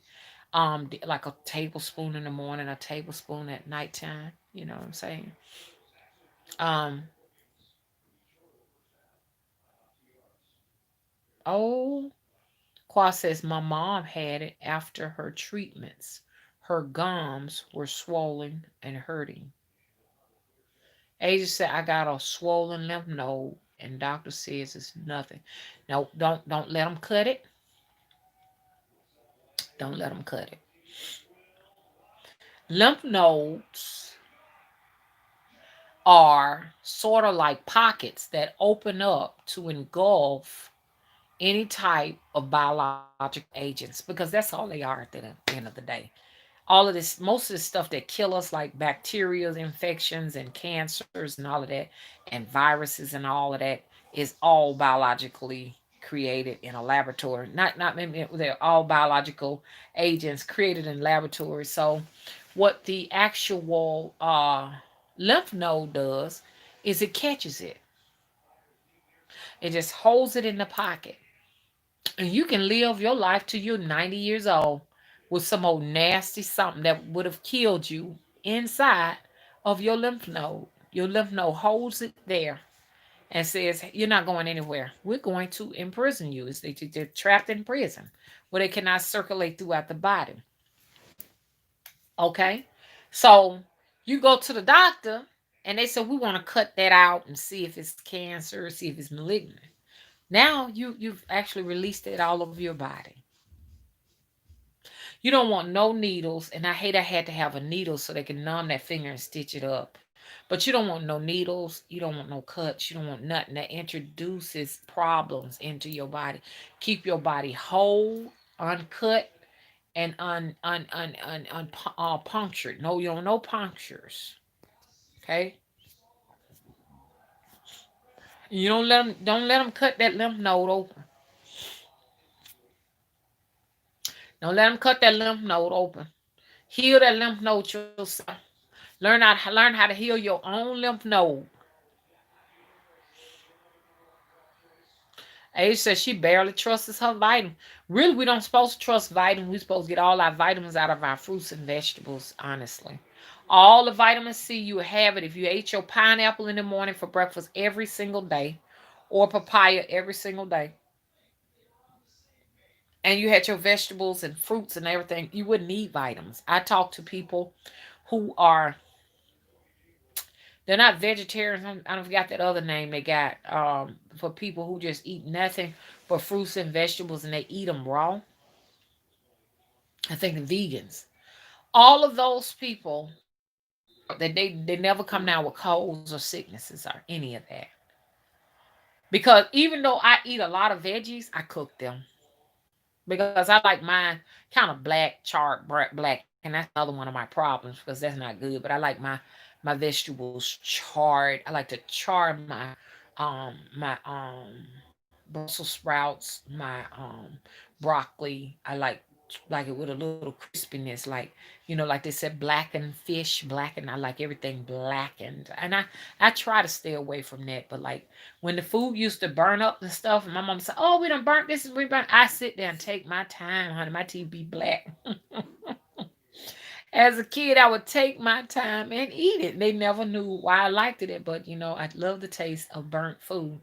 Like a tablespoon in the morning, a tablespoon at nighttime. You know what I'm saying? Um, oh, Qua says my mom had it after her treatments. Her gums were swollen and hurting. Asia said I got a swollen lymph node, and doctor says it's nothing. No, don't let them cut it. Don't let them cut it. Lymph nodes are sort of like pockets that open up to engulf any type of biological agents because that's all they are at the end of the day. All of this, most of the stuff that kill us, like bacteria, infections, and cancers, and all of that, and viruses, and all of that, is all biologically created in a laboratory. Not maybe they're all biological agents created in laboratories. So, what the actual lymph node does is it catches it. It just holds it in the pocket. And you can live your life till you're 90 years old with some old nasty something that would have killed you inside of your lymph node. Your lymph node holds it there and says, "You're not going anywhere. We're going to imprison you." They're trapped in prison where they cannot circulate throughout the body. Okay? So you go to the doctor and they say, "We want to cut that out and see if it's cancer, see if it's malignant." Now you've actually released it all over your body. You don't want no needles, and I hate I had to have a needle so they can numb that finger and stitch it up. But you don't want no needles, you don't want no cuts, you don't want nothing that introduces problems into your body. Keep your body whole, uncut, and punctured. No, you don't no punctures. Okay, you don't let them cut that lymph node open. Don't let them cut that lymph node open. Heal that lymph node yourself. Learn how to heal your own lymph node. Age says she barely trusts her vitamins. Really, we don't supposed to trust vitamins. We supposed to get all our vitamins out of our fruits and vegetables, honestly. All the vitamin C, you have it if you ate your pineapple in the morning for breakfast every single day, or papaya every single day, and you had your vegetables and fruits and everything, you wouldn't need vitamins. I talk to people who are, they're not vegetarians. I don't forgot that other name they got, for people who just eat nothing but fruits and vegetables and they eat them raw. I think the vegans. All of those people, they never come down with colds or sicknesses or any of that. Because even though I eat a lot of veggies, I cook them because I like mine kind of black, charred black, and that's another one of my problems because that's not good. But I like my vegetables charred. I like to char my Brussels sprouts, my broccoli. I like it with a little crispiness, like they said, blackened fish, blackened. I like everything blackened, and I try to stay away from that. But like when the food used to burn up and stuff, and my mom said, "Oh, we done burnt this and we burnt," I sit there and take my time, honey. My teeth be black. As a kid, I would take my time and eat it. They never knew why I liked it, but I love the taste of burnt food.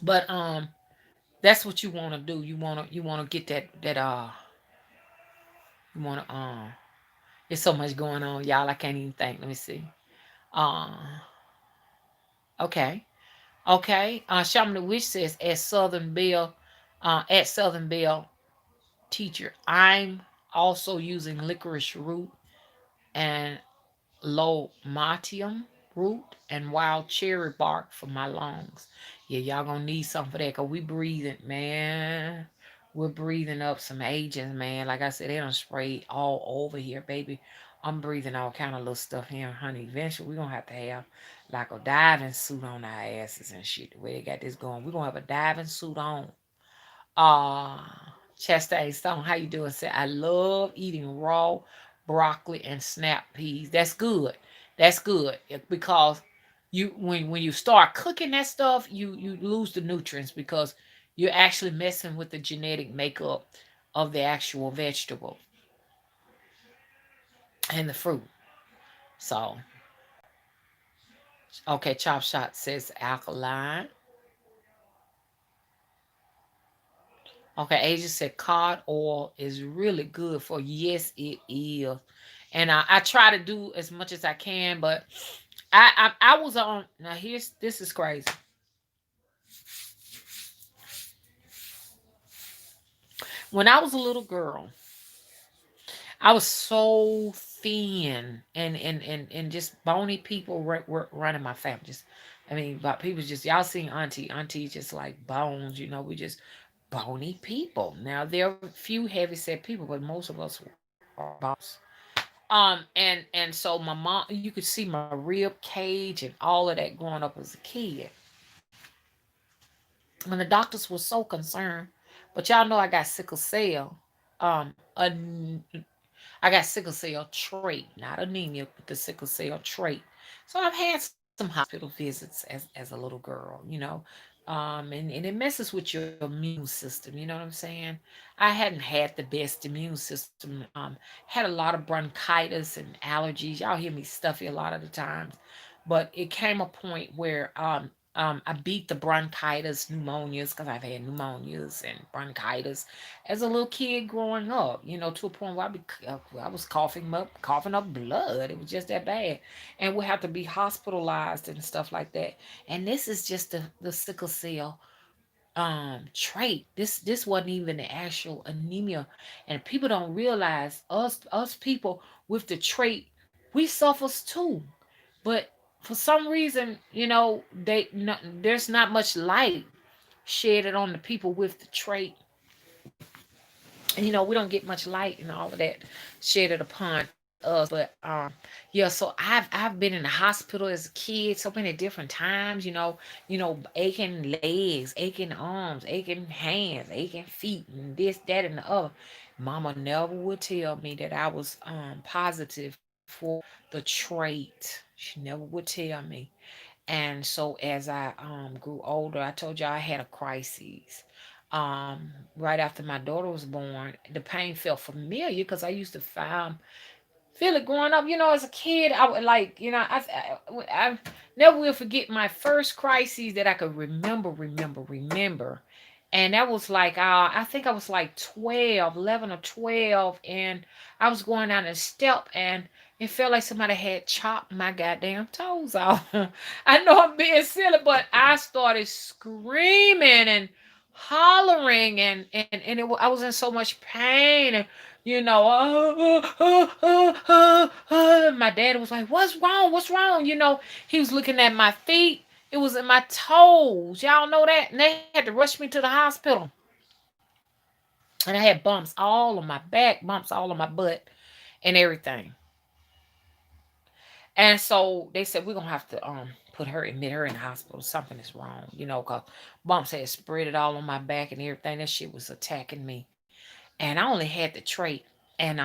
But that's what you want to do. You want to get that. You want to There's so much going on, y'all. I can't even think. Let me see. Uh, okay, okay. Shaman the Witch says at Southern Bell teacher, I'm also using licorice root and lomatium root and wild cherry bark for my lungs. Yeah, y'all gonna need something for that because we breathing, man. We're breathing up some agents, man. Like I said, they don't spray all over here, baby. I'm breathing all kind of little stuff here, honey. Eventually, we're gonna have to have like a diving suit on our asses and shit. The way they got this going, we're gonna have a diving suit on. uh Chastain Stone, how you doing? Say, I love eating raw broccoli and snap peas. That's good. That's good because when you start cooking that stuff, you lose the nutrients because you're actually messing with the genetic makeup of the actual vegetable and the fruit. So, okay, Chop Shot says alkaline. Okay, Asia said cod oil is really good for you. Yes, it is. And I try to do as much as I can, but I was on now here's this is crazy. When I was a little girl, I was so thin and just bony people were running my family. Just I mean, but people just y'all seen auntie just like bones. We just bony people. Now there are a few heavy set people, but most of us are bones. And so my mom, you could see my rib cage and all of that growing up as a kid. When the doctors were so concerned, but y'all know I got sickle cell. I got sickle cell trait, not anemia, but the sickle cell trait. So I've had some hospital visits as a little girl, and it messes with your immune system. You know what I'm saying? I hadn't had the best immune system. Had a lot of bronchitis and allergies. Y'all hear me stuffy a lot of the times. But it came a point where I beat the bronchitis, pneumonias, because I've had pneumonias and bronchitis as a little kid growing up. To a point where I was coughing up blood. It was just that bad, and we have to be hospitalized and stuff like that. And this is just the sickle cell trait. This wasn't even the actual anemia, and people don't realize us people with the trait, we suffers too. But for some reason, there's not much light shedded on the people with the trait. And we don't get much light and all of that shedded upon us. But yeah, so I've been in the hospital as a kid so many different times, aching legs, aching arms, aching hands, aching feet, and this, that, and the other. Mama never would tell me that I was positive for the trait. She never would tell me. And so as I grew older, I told you I had a crisis. Right after my daughter was born, the pain felt familiar because I used to feel it growing up. As a kid, I would like, I never will forget my first crisis that I could remember. And that was like, I think I was like 12, 11 or 12. And I was going down a step and it felt like somebody had chopped my goddamn toes off. I know I'm being silly, but I started screaming and hollering and I was in so much pain. And my dad was like, "What's wrong? What's wrong?" He was looking at my feet. It was in my toes. Y'all know that? And they had to rush me to the hospital. And I had bumps all on my back, bumps all on my butt, and everything. And so they said we're gonna have to admit her in the hospital. Something is wrong, cause bumps had spread it all on my back and everything. That shit was attacking me, and I only had the trait. And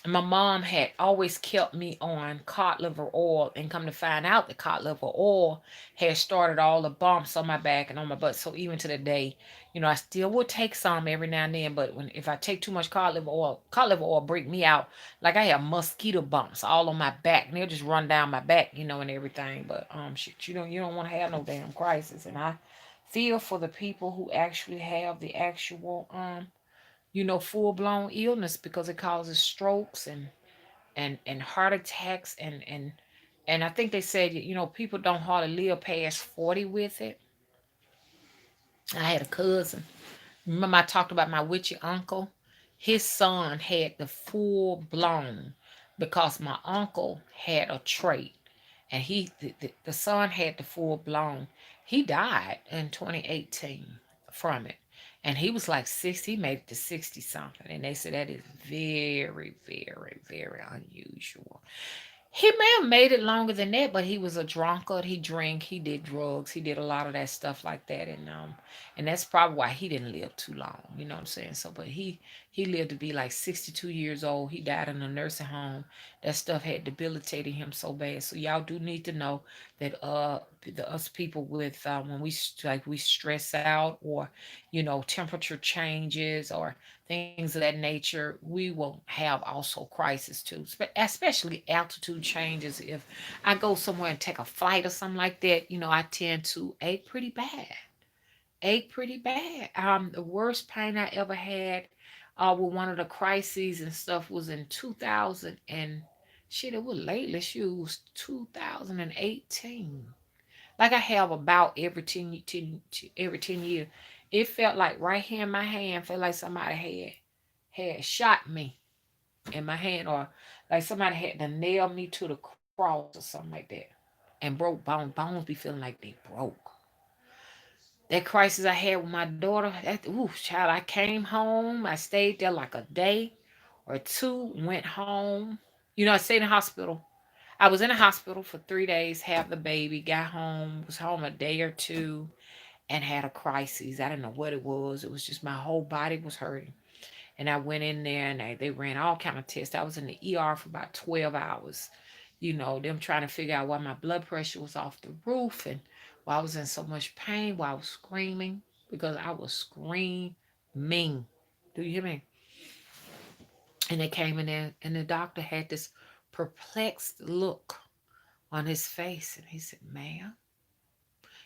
my mom had always kept me on cod liver oil, and come to find out the cod liver oil had started all the bumps on my back and on my butt. So even to the day, I still would take some every now and then, but if I take too much cod liver oil break me out. Like I have mosquito bumps all on my back, and they'll just run down my back, and everything. But shit, you don't want to have no damn crisis. And I feel for the people who actually have the actual full blown illness, because it causes strokes and heart attacks and I think they said people don't hardly live past 40 with it. I had a cousin. Remember I talked about my witchy uncle? His son had the full blown, because my uncle had a trait, and the son had the full blown. He died in 2018 from it. And he was like 60, he made it to 60 something. And they said that is very, very, very unusual. He may have made it longer than that, but he was a drunkard. He drank, he did drugs, he did a lot of that stuff like that, and that's probably why he didn't live too long. You know what I'm saying? So, but he lived to be like 62 years old. He died in a nursing home. That stuff had debilitated him so bad. So y'all do need to know that us people with when we stress out, or temperature changes or things of that nature, we will have also crisis too, especially altitude changes. If I go somewhere and take a flight or something like that, I tend to ache pretty bad. The worst pain I ever had with one of the crises and stuff was in 2000 and shit. It was lately. Shoot, it was 2018. Like I have about every 10 years. It felt like right here in my hand, felt like somebody had shot me in my hand, or like somebody had to nail me to the cross or something like that, and broke bones. Bones be feeling like they broke. That crisis I had with my daughter, ooh, child, I came home. I stayed there like a day or two, went home. I stayed in the hospital. I was in the hospital for 3 days, had the baby, got home, was home a day or two, and had a crisis. I didn't know what it was. It was just my whole body was hurting. And I went in there and they ran all kind of tests. I was in the ER for about 12 hours. Them trying to figure out why my blood pressure was off the roof, and why I was in so much pain, why I was screaming, because I was screaming. Do you hear me? And they came in there and the doctor had this perplexed look on his face. And he said, ma'am,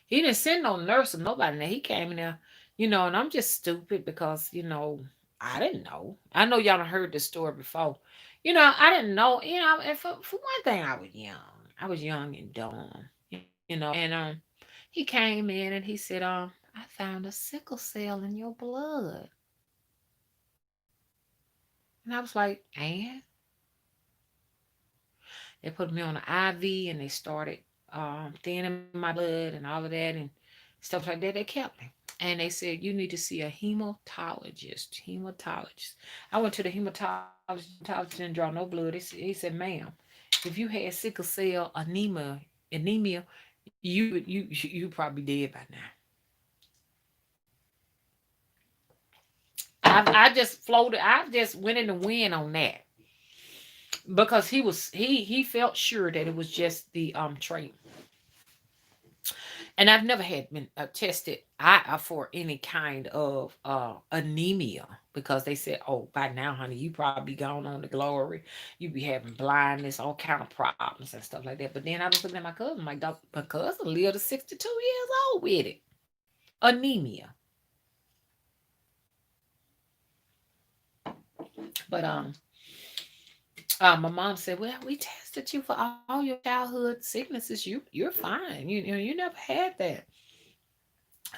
he didn't send no nurse or nobody in there. He came in there, and I'm just stupid because, I didn't know. I know y'all done heard this story before. I didn't know, and for one thing, I was young. I was young and dumb, and he came in and he said, I found a sickle cell in your blood. And I was like, and they put me on an IV and they started thinning my blood and all of that and stuff like that. They kept me. And they said, you need to see a hematologist. Hematologist. I went to the hematologist didn't draw no blood. He said, ma'am, if you had sickle cell anemia, you probably dead by now. I just floated. I just went in the wind on that because he felt sure that it was just the trait. And I've never had been tested for any kind of anemia because they said, "Oh, by now, honey, you probably gone on to glory. You be having blindness, all kind of problems and stuff like that." But then I was looking at my cousin, like, my cousin lived to 62 years old with it, anemia. But my mom said, "Well, we tested you for all your childhood sicknesses. You're fine. You never had that."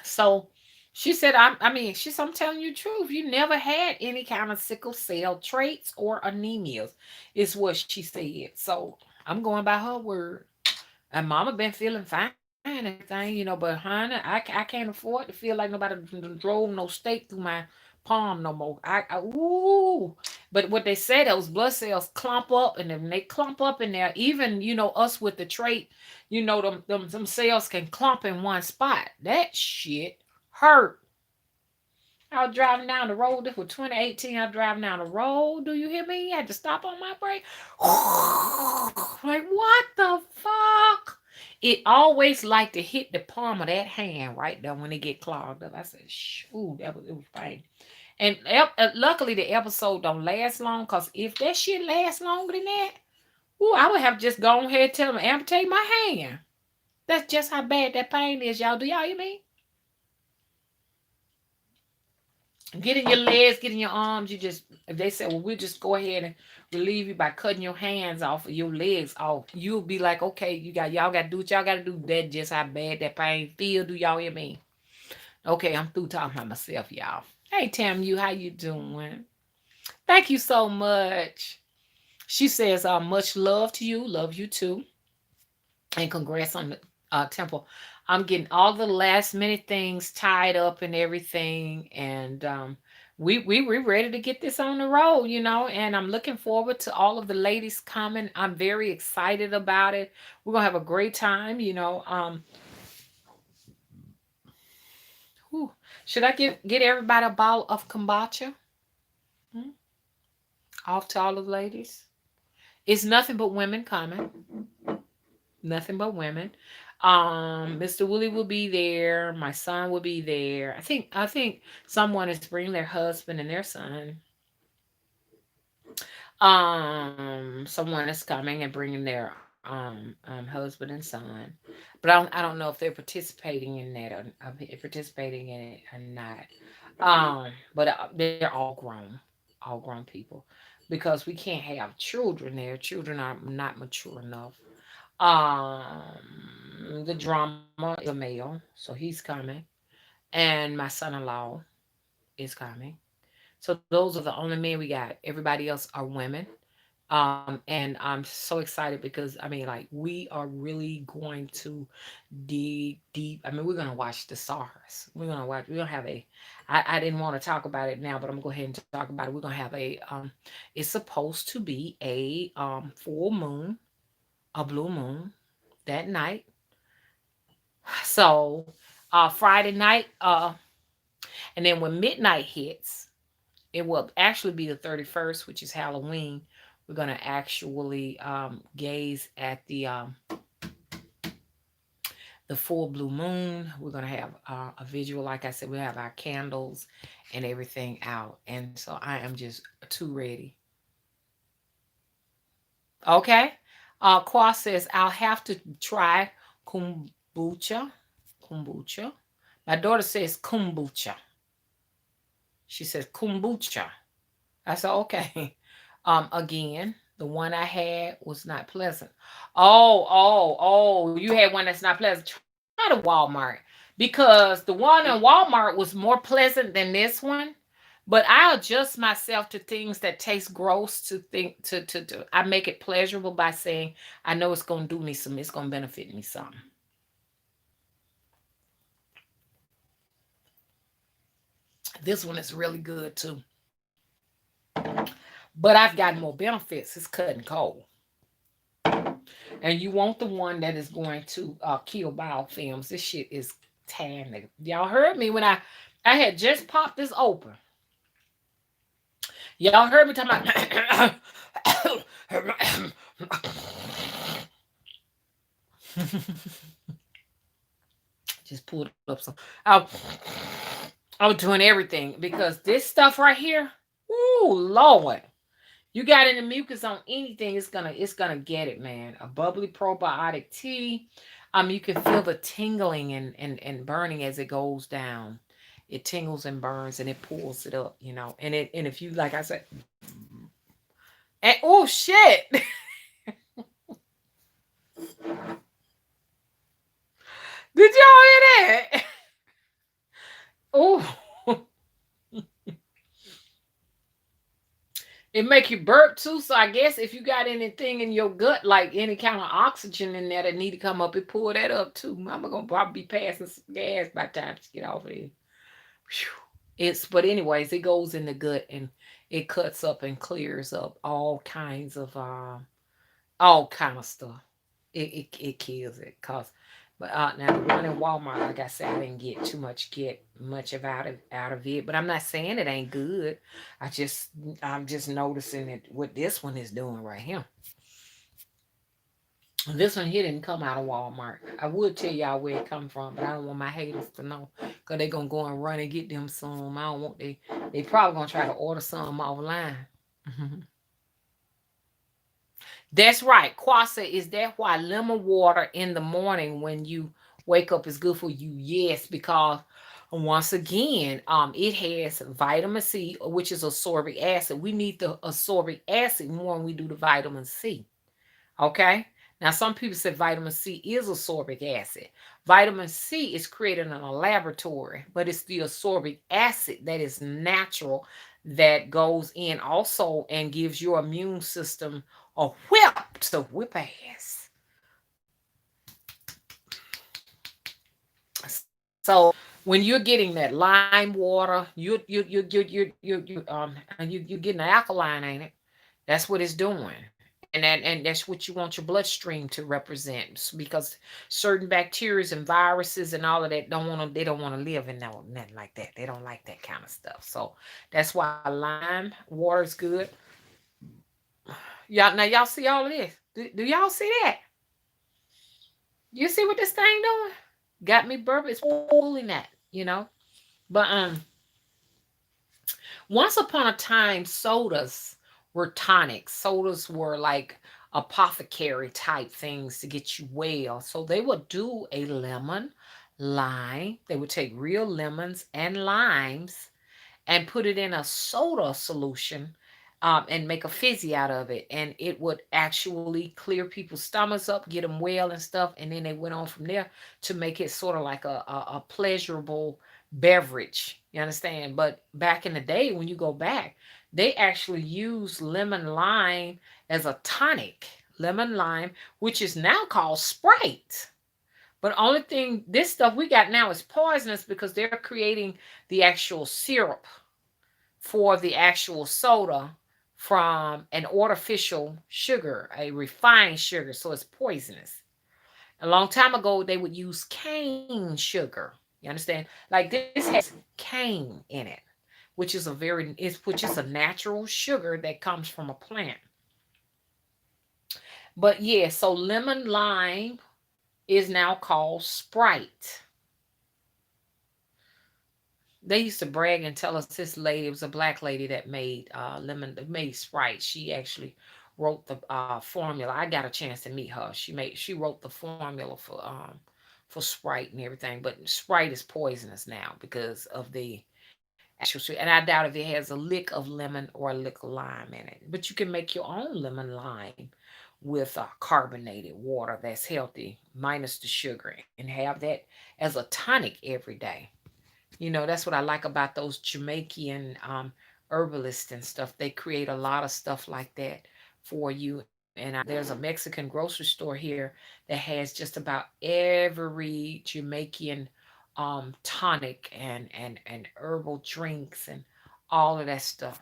So she said, I mean, I'm telling you the truth. You never had any kind of sickle cell traits or anemias, is what she said. So I'm going by her word. And mama been feeling fine and everything, but honey, I can't afford to feel like nobody drove no stake through my palm no more. Ooh. But what they say, those blood cells clump up, and then they clump up in there. Even, us with the trait, them cells can clump in one spot. That shit hurt. I was driving down the road. This was 2018. I was driving down the road. Do you hear me? I had to stop on my brake. Like, what the fuck? It always like to hit the palm of that hand right there when it get clogged up. I said, "Shoo, it was pain." And luckily the episode don't last long, cause if that shit lasts longer than that, ooh, I would have just gone ahead and tell them amputate my hand. That's just how bad that pain is, y'all. Do y'all hear me? Get in your legs, get in your arms. If they say, well, we'll just go ahead and relieve you by cutting your hands off or your legs off, you'll be like, okay, y'all got to do what y'all got to do. That just how bad that pain feel. Do y'all hear me? Okay, I'm through talking about myself, y'all. Hey, Tam, how you doing? Thank you so much. She says, much love to you. Love you too. And congrats on the temple. I'm getting all the last minute things tied up and everything, and we're ready to get this on the road, And I'm looking forward to all of the ladies coming. I'm very excited about it. We're gonna have a great time. Whew. Should I get everybody a bottle of kombucha? Hmm? Off to all of the ladies. It's nothing but women coming. Nothing but women. Mr. Willie will be there. My son will be there. I think someone is bringing their husband and their son. Someone is coming and bringing their husband and son. But I don't know if they're participating in that or participating in it or not. But they're all grown people, because we can't have children there. Children are not mature enough. The drama is a male, so he's coming, and my son-in-law is coming. So those are the only men we got. Everybody else are women. And I'm so excited because I mean, like, we are really going to dig deep. I mean, we're gonna watch the stars. We're gonna have a. I didn't want to talk about it now, but I'm gonna go ahead and talk about it. We're gonna have a. It's supposed to be a full moon, a blue moon that night. So Friday night, and then when midnight hits, it will actually be the 31st, which is Halloween. We're gonna actually gaze at the full blue moon. We're gonna have a visual. Like I said, we have our candles and everything out, and so I am just too ready. Okay. Qua says, I'll have to try kombucha. Kombucha. My daughter says kombucha. She says kombucha. I said, okay. Again, the one I had was not pleasant. Oh, you had one that's not pleasant. Try the Walmart because the one in Walmart was more pleasant than this one. But I adjust myself to things that taste gross to think to I make it pleasurable by saying I know it's gonna do me some, it's gonna benefit me some. This one is really good too. But I've got more benefits. It's cutting cold. And you want the one that is going to kill biofilms. This shit is tan. Y'all heard me when I had just popped this open. Y'all heard me talking about just pulled up some. I, I was doing everything because this stuff right here, ooh Lord. You got any mucus on anything, it's gonna get it, man. A bubbly probiotic tea. You can feel the tingling and burning as it goes down. It tingles and burns and it pulls it up, and if you like I said, and oh shit. Did y'all hear that? Oh, it make you burp too. So I guess if you got anything in your gut, like any kind of oxygen in there that need to come up, it pull that up too. Mama gonna probably be passing some gas by the time she get off of here. But anyways, it goes in the gut and it cuts up and clears up all kind of stuff. It kills it. Cause but now the one in Walmart, like I said, I didn't get much of out of it. But I'm not saying it ain't good. I'm just noticing it what this one is doing right here. This one here didn't come out of Walmart. I would tell y'all where it come from, but I don't want my haters to know. Cause they gonna go and run and get them some. I don't want they probably gonna try to order some offline. That's right. Quasa, is that why lemon water in the morning when you wake up is good for you? Yes, because once again, it has vitamin C, which is ascorbic acid. We need the ascorbic acid more when we do the vitamin C. Okay. Now, some people say vitamin C is ascorbic acid. Vitamin C is created in a laboratory, but it's the ascorbic acid that is natural that goes in also and gives your immune system a whip to whip ass. So when you're getting that lime water, you're getting the alkaline, ain't it? That's what it's doing. And that's what you want your bloodstream to represent because certain bacteria and viruses and all of that don't want to live in nothing like that. They don't like that kind of stuff. So that's why lime water is good. Y'all see all of this? Do y'all see that? You see what this thing doing? Got me burping. It's pulling that. But once upon a time, sodas were tonics. Sodas were like apothecary type things to get you well. So they would do a lemon, lime. They would take real lemons and limes and put it in a soda solution, and make a fizzy out of it. And it would actually clear people's stomachs up, get them well and stuff. And then they went on from there to make it sort of like a pleasurable beverage. You understand? But back in the day, when you go back, they actually used lemon lime as a tonic. Lemon lime, which is now called Sprite. But only thing, this stuff we got now is poisonous because they're creating the actual syrup for the actual soda from an artificial sugar, a refined sugar, so it's poisonous. A long time ago, they would use cane sugar. You understand? Like this has cane in it, which is a natural sugar that comes from a plant. But yeah, so lemon lime is now called Sprite. They used to brag and tell us this lady, it was a black lady that made Sprite. She actually wrote the formula. I got a chance to meet her. She wrote the formula for Sprite and everything. But Sprite is poisonous now because of the actual sweet. And I doubt if it has a lick of lemon or a lick of lime in it. But you can make your own lemon lime with carbonated water that's healthy, minus the sugar, and have that as a tonic every day. That's what I like about those Jamaican herbalists and stuff. They create a lot of stuff like that for you. And there's a Mexican grocery store here that has just about every Jamaican tonic and herbal drinks and all of that stuff.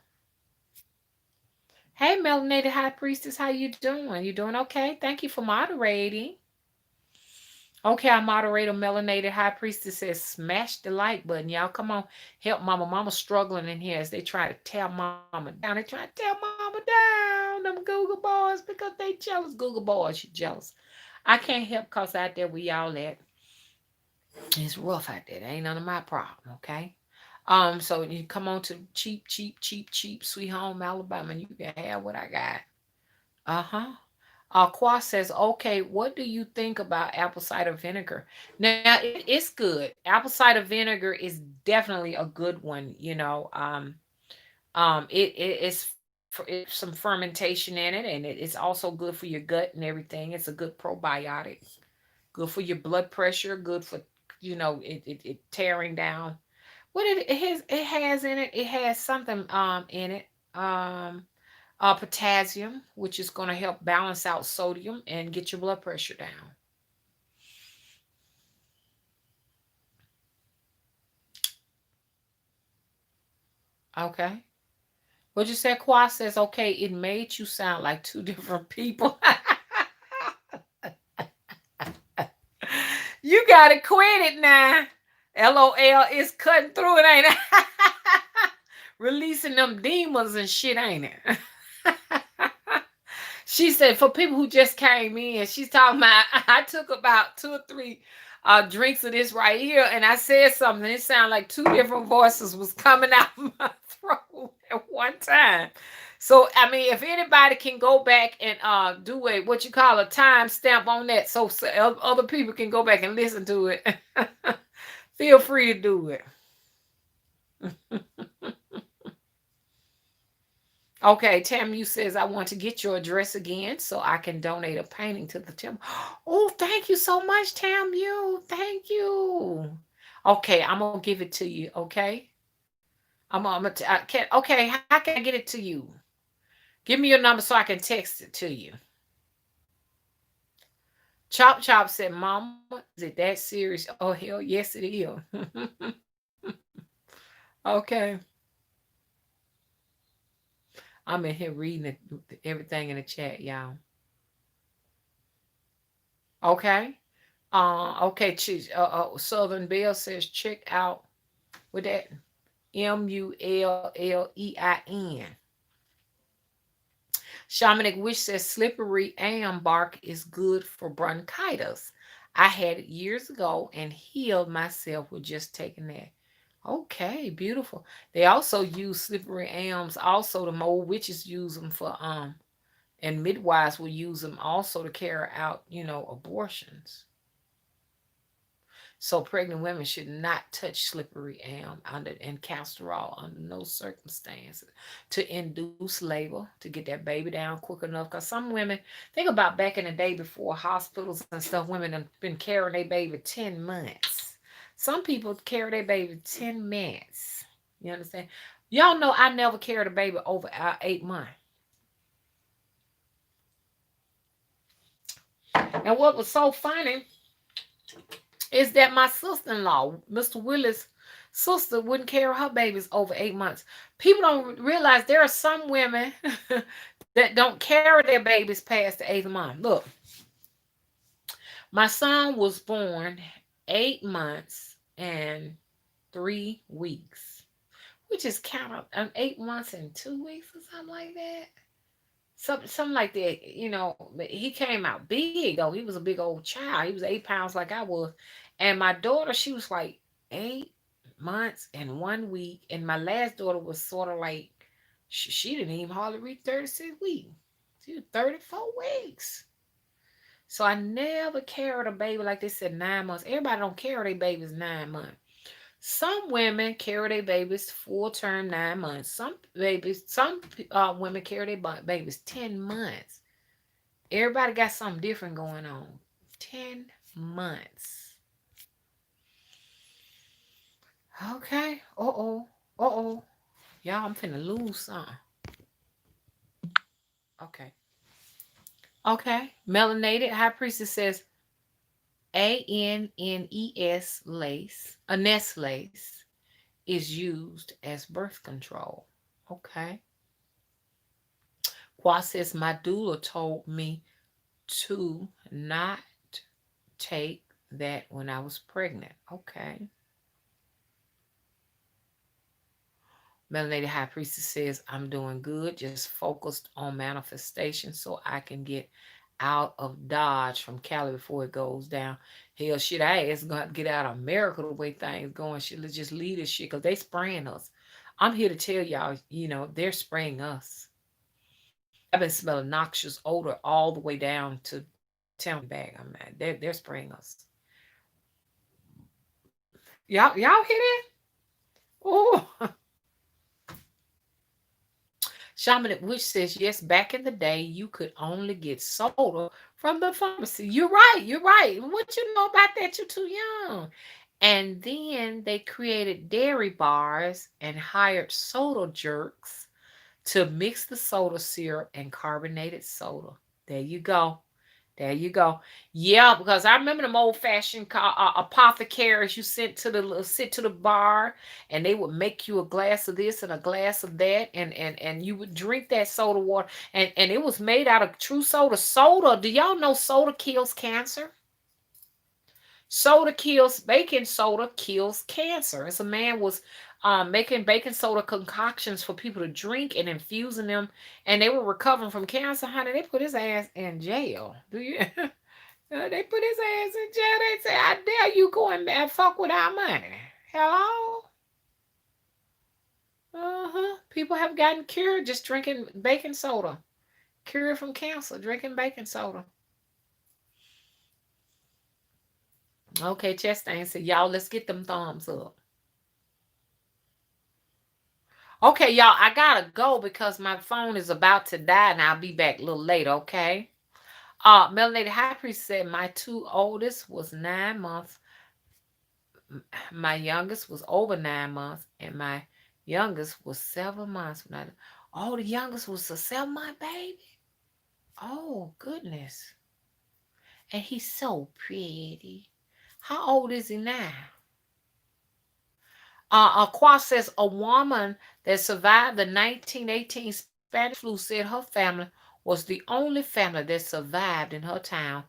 Hey, melanated high priestess, how you doing? You doing okay? Thank you for moderating. Okay, our moderator, Melanated High Priestess, says smash the like button. Y'all, come on. Help Mama. Mama's struggling in here as they try to tear Mama down. They try to tear Mama down. Them Google boys, because they jealous. Google boys, you jealous. I can't help cause out there where y'all at. It's rough out there. That ain't none of my problem, okay? So you come on to cheap, cheap, cheap, cheap, sweet home Alabama, and you can have what I got. Uh-huh. Qua says, okay, what do you think about apple cider vinegar? Now, it's good. Apple cider vinegar is definitely a good one. It's some fermentation in it, and it's also good for your gut and everything. It's a good probiotic, good for your blood pressure, good for, it tearing down. What it has in it? It has something in it. Potassium, which is going to help balance out sodium and get your blood pressure down. Okay. What you said, Qua says, okay, it made you sound like two different people. You got to quit it now. LOL is cutting through it, ain't it? Releasing them demons and shit, ain't it? She said, for people who just came in, she's talking about, I took about two or three drinks of this right here, and I said something. It sounded like two different voices was coming out of my throat at one time. So, I mean, if anybody can go back and do a, what you call a time stamp on that, so other people can go back and listen to it, feel free to do it. Okay, Tamu says, I want to get your address again so I can donate a painting to the temple. Oh, thank you so much, Tamu. Thank you. Okay, I'm gonna give it to you. Okay, I can. Okay, how can I get it to you? Give me your number so I can text it to you. Chop Chop said, "Mama, is it that serious?" Oh hell, yes it is. Okay, I'm in here reading everything in the chat, y'all. Okay. Okay, Southern Belle says check out with that Mullein. Shamanic Witch says slippery elm bark is good for bronchitis. I had it years ago and healed myself with just taking that. Okay, beautiful. They also use slippery elms. Also, the old witches use them for and midwives will use them also to carry out, abortions. So pregnant women should not touch slippery elm under and castor oil under no circumstances to induce labor to get that baby down quick enough. Because some women think about back in the day before hospitals and stuff, women have been carrying their baby 10 months. Some people carry their baby 10 minutes. You understand? Y'all know I never carried a baby over 8 months. And what was so funny is that my sister-in-law, Mr. Willis' sister, wouldn't carry her babies over 8 months. People don't realize there are some women that don't carry their babies past the eighth month. Look, my son was born 8 months and 3 weeks, which is kind of 8 months and 2 weeks or something like that. Something like that. But he came out big though. He was a big old child. He was 8 pounds like I was. And my daughter, she was like 8 months and 1 week. And my last daughter was sort of like she didn't even hardly reach 36 weeks. She was 34 weeks. So I never carried a baby like they said 9 months. Everybody don't carry their babies 9 months. Some women carry their babies full term 9 months. Some women carry their babies 10 months. Everybody got something different going on. 10 months. Okay. Uh-oh. Uh-oh. Y'all, I'm finna lose something. Okay. Okay. Melanated High Priestess says ANNES lace, a nest lace, is used as birth control. Okay. Qua says my doula told me to not take that when I was pregnant. Okay. Melanated High Priestess says, I'm doing good, just focused on manifestation so I can get out of Dodge from Cali before it goes down. Hell, shit, I asked God to get out of America the way things going. Shit, let's just leave this shit because they spraying us. I'm here to tell y'all, they're spraying us. I've been smelling noxious odor all the way down to town back. I'm mad. They're spraying us. Y'all hear that? Oh. Shaman Witch says, yes, back in the day, you could only get soda from the pharmacy. You're right. You're right. What you know about that? You're too young. And then they created dairy bars and hired soda jerks to mix the soda syrup and carbonated soda. There you go. There you go. Yeah, because I remember them old fashioned apothecaries you sit to the bar, and they would make you a glass of this and a glass of that, and you would drink that soda water, and it was made out of true soda. Soda. Do y'all know soda kills cancer? Baking soda kills cancer. As a man was making baking soda concoctions for people to drink and infusing them, and they were recovering from cancer. Honey, they put his ass in jail. Do you? They put his ass in jail. They say, "I dare you go and fuck with our money." Hello. People have gotten cured just drinking baking soda. Cured from cancer drinking baking soda. Okay, Chastain said, y'all, let's get them thumbs up. Okay, y'all, I gotta go because my phone is about to die and I'll be back a little later, okay? Melanated High Priest said my two oldest was 9 months. My youngest was over 9 months, and my youngest was 7 months. Oh, the youngest was a 7 month baby. Oh, goodness. And he's so pretty. How old is he now? Aqua says a woman that survived the 1918 Spanish flu said her family was the only family that survived in her town.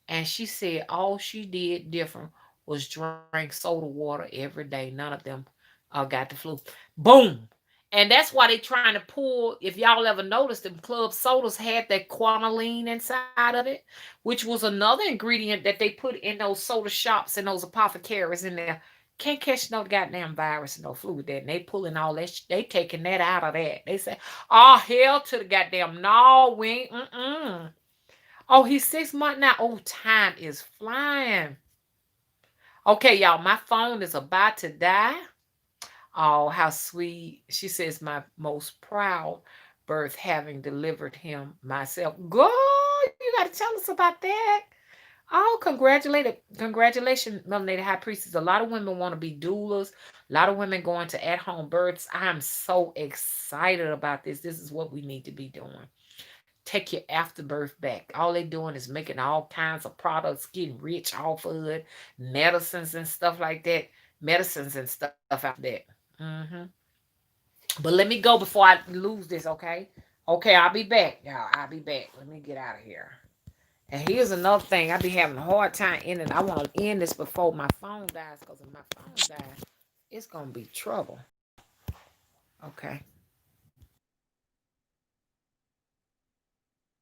And she said all she did different was drink soda water every day. None of them got the flu. Boom. And that's why they trying to pull, if y'all ever noticed, them club sodas had that quinoline inside of it, which was another ingredient that they put in those soda shops and those apothecaries in there. Can't catch no goddamn virus and no flu with that. And they pulling all that. They taking that out of that. They say, "Oh hell to the goddamn no, we ain't." Oh, he's 6 months now. Oh, time is flying. Okay, y'all, my phone is about to die. Oh, how sweet. She says, my most proud birth having delivered him myself. Girl, you got to tell us about that. Oh, congratulations, melanated high priestess. A lot of women want to be doulas. A lot of women going to at-home births. I'm so excited about this. This is what we need to be doing. Take your afterbirth back. All they doing is making all kinds of products, getting rich off of it, medicines and stuff like that. Medicines and stuff after that. But let me go before I lose this, okay? Okay, I'll be back, y'all. I'll be back. Let me get out of here. And here's another thing. I be having a hard time ending. I want to end this before my phone dies, because if my phone dies, it's going to be trouble. Okay.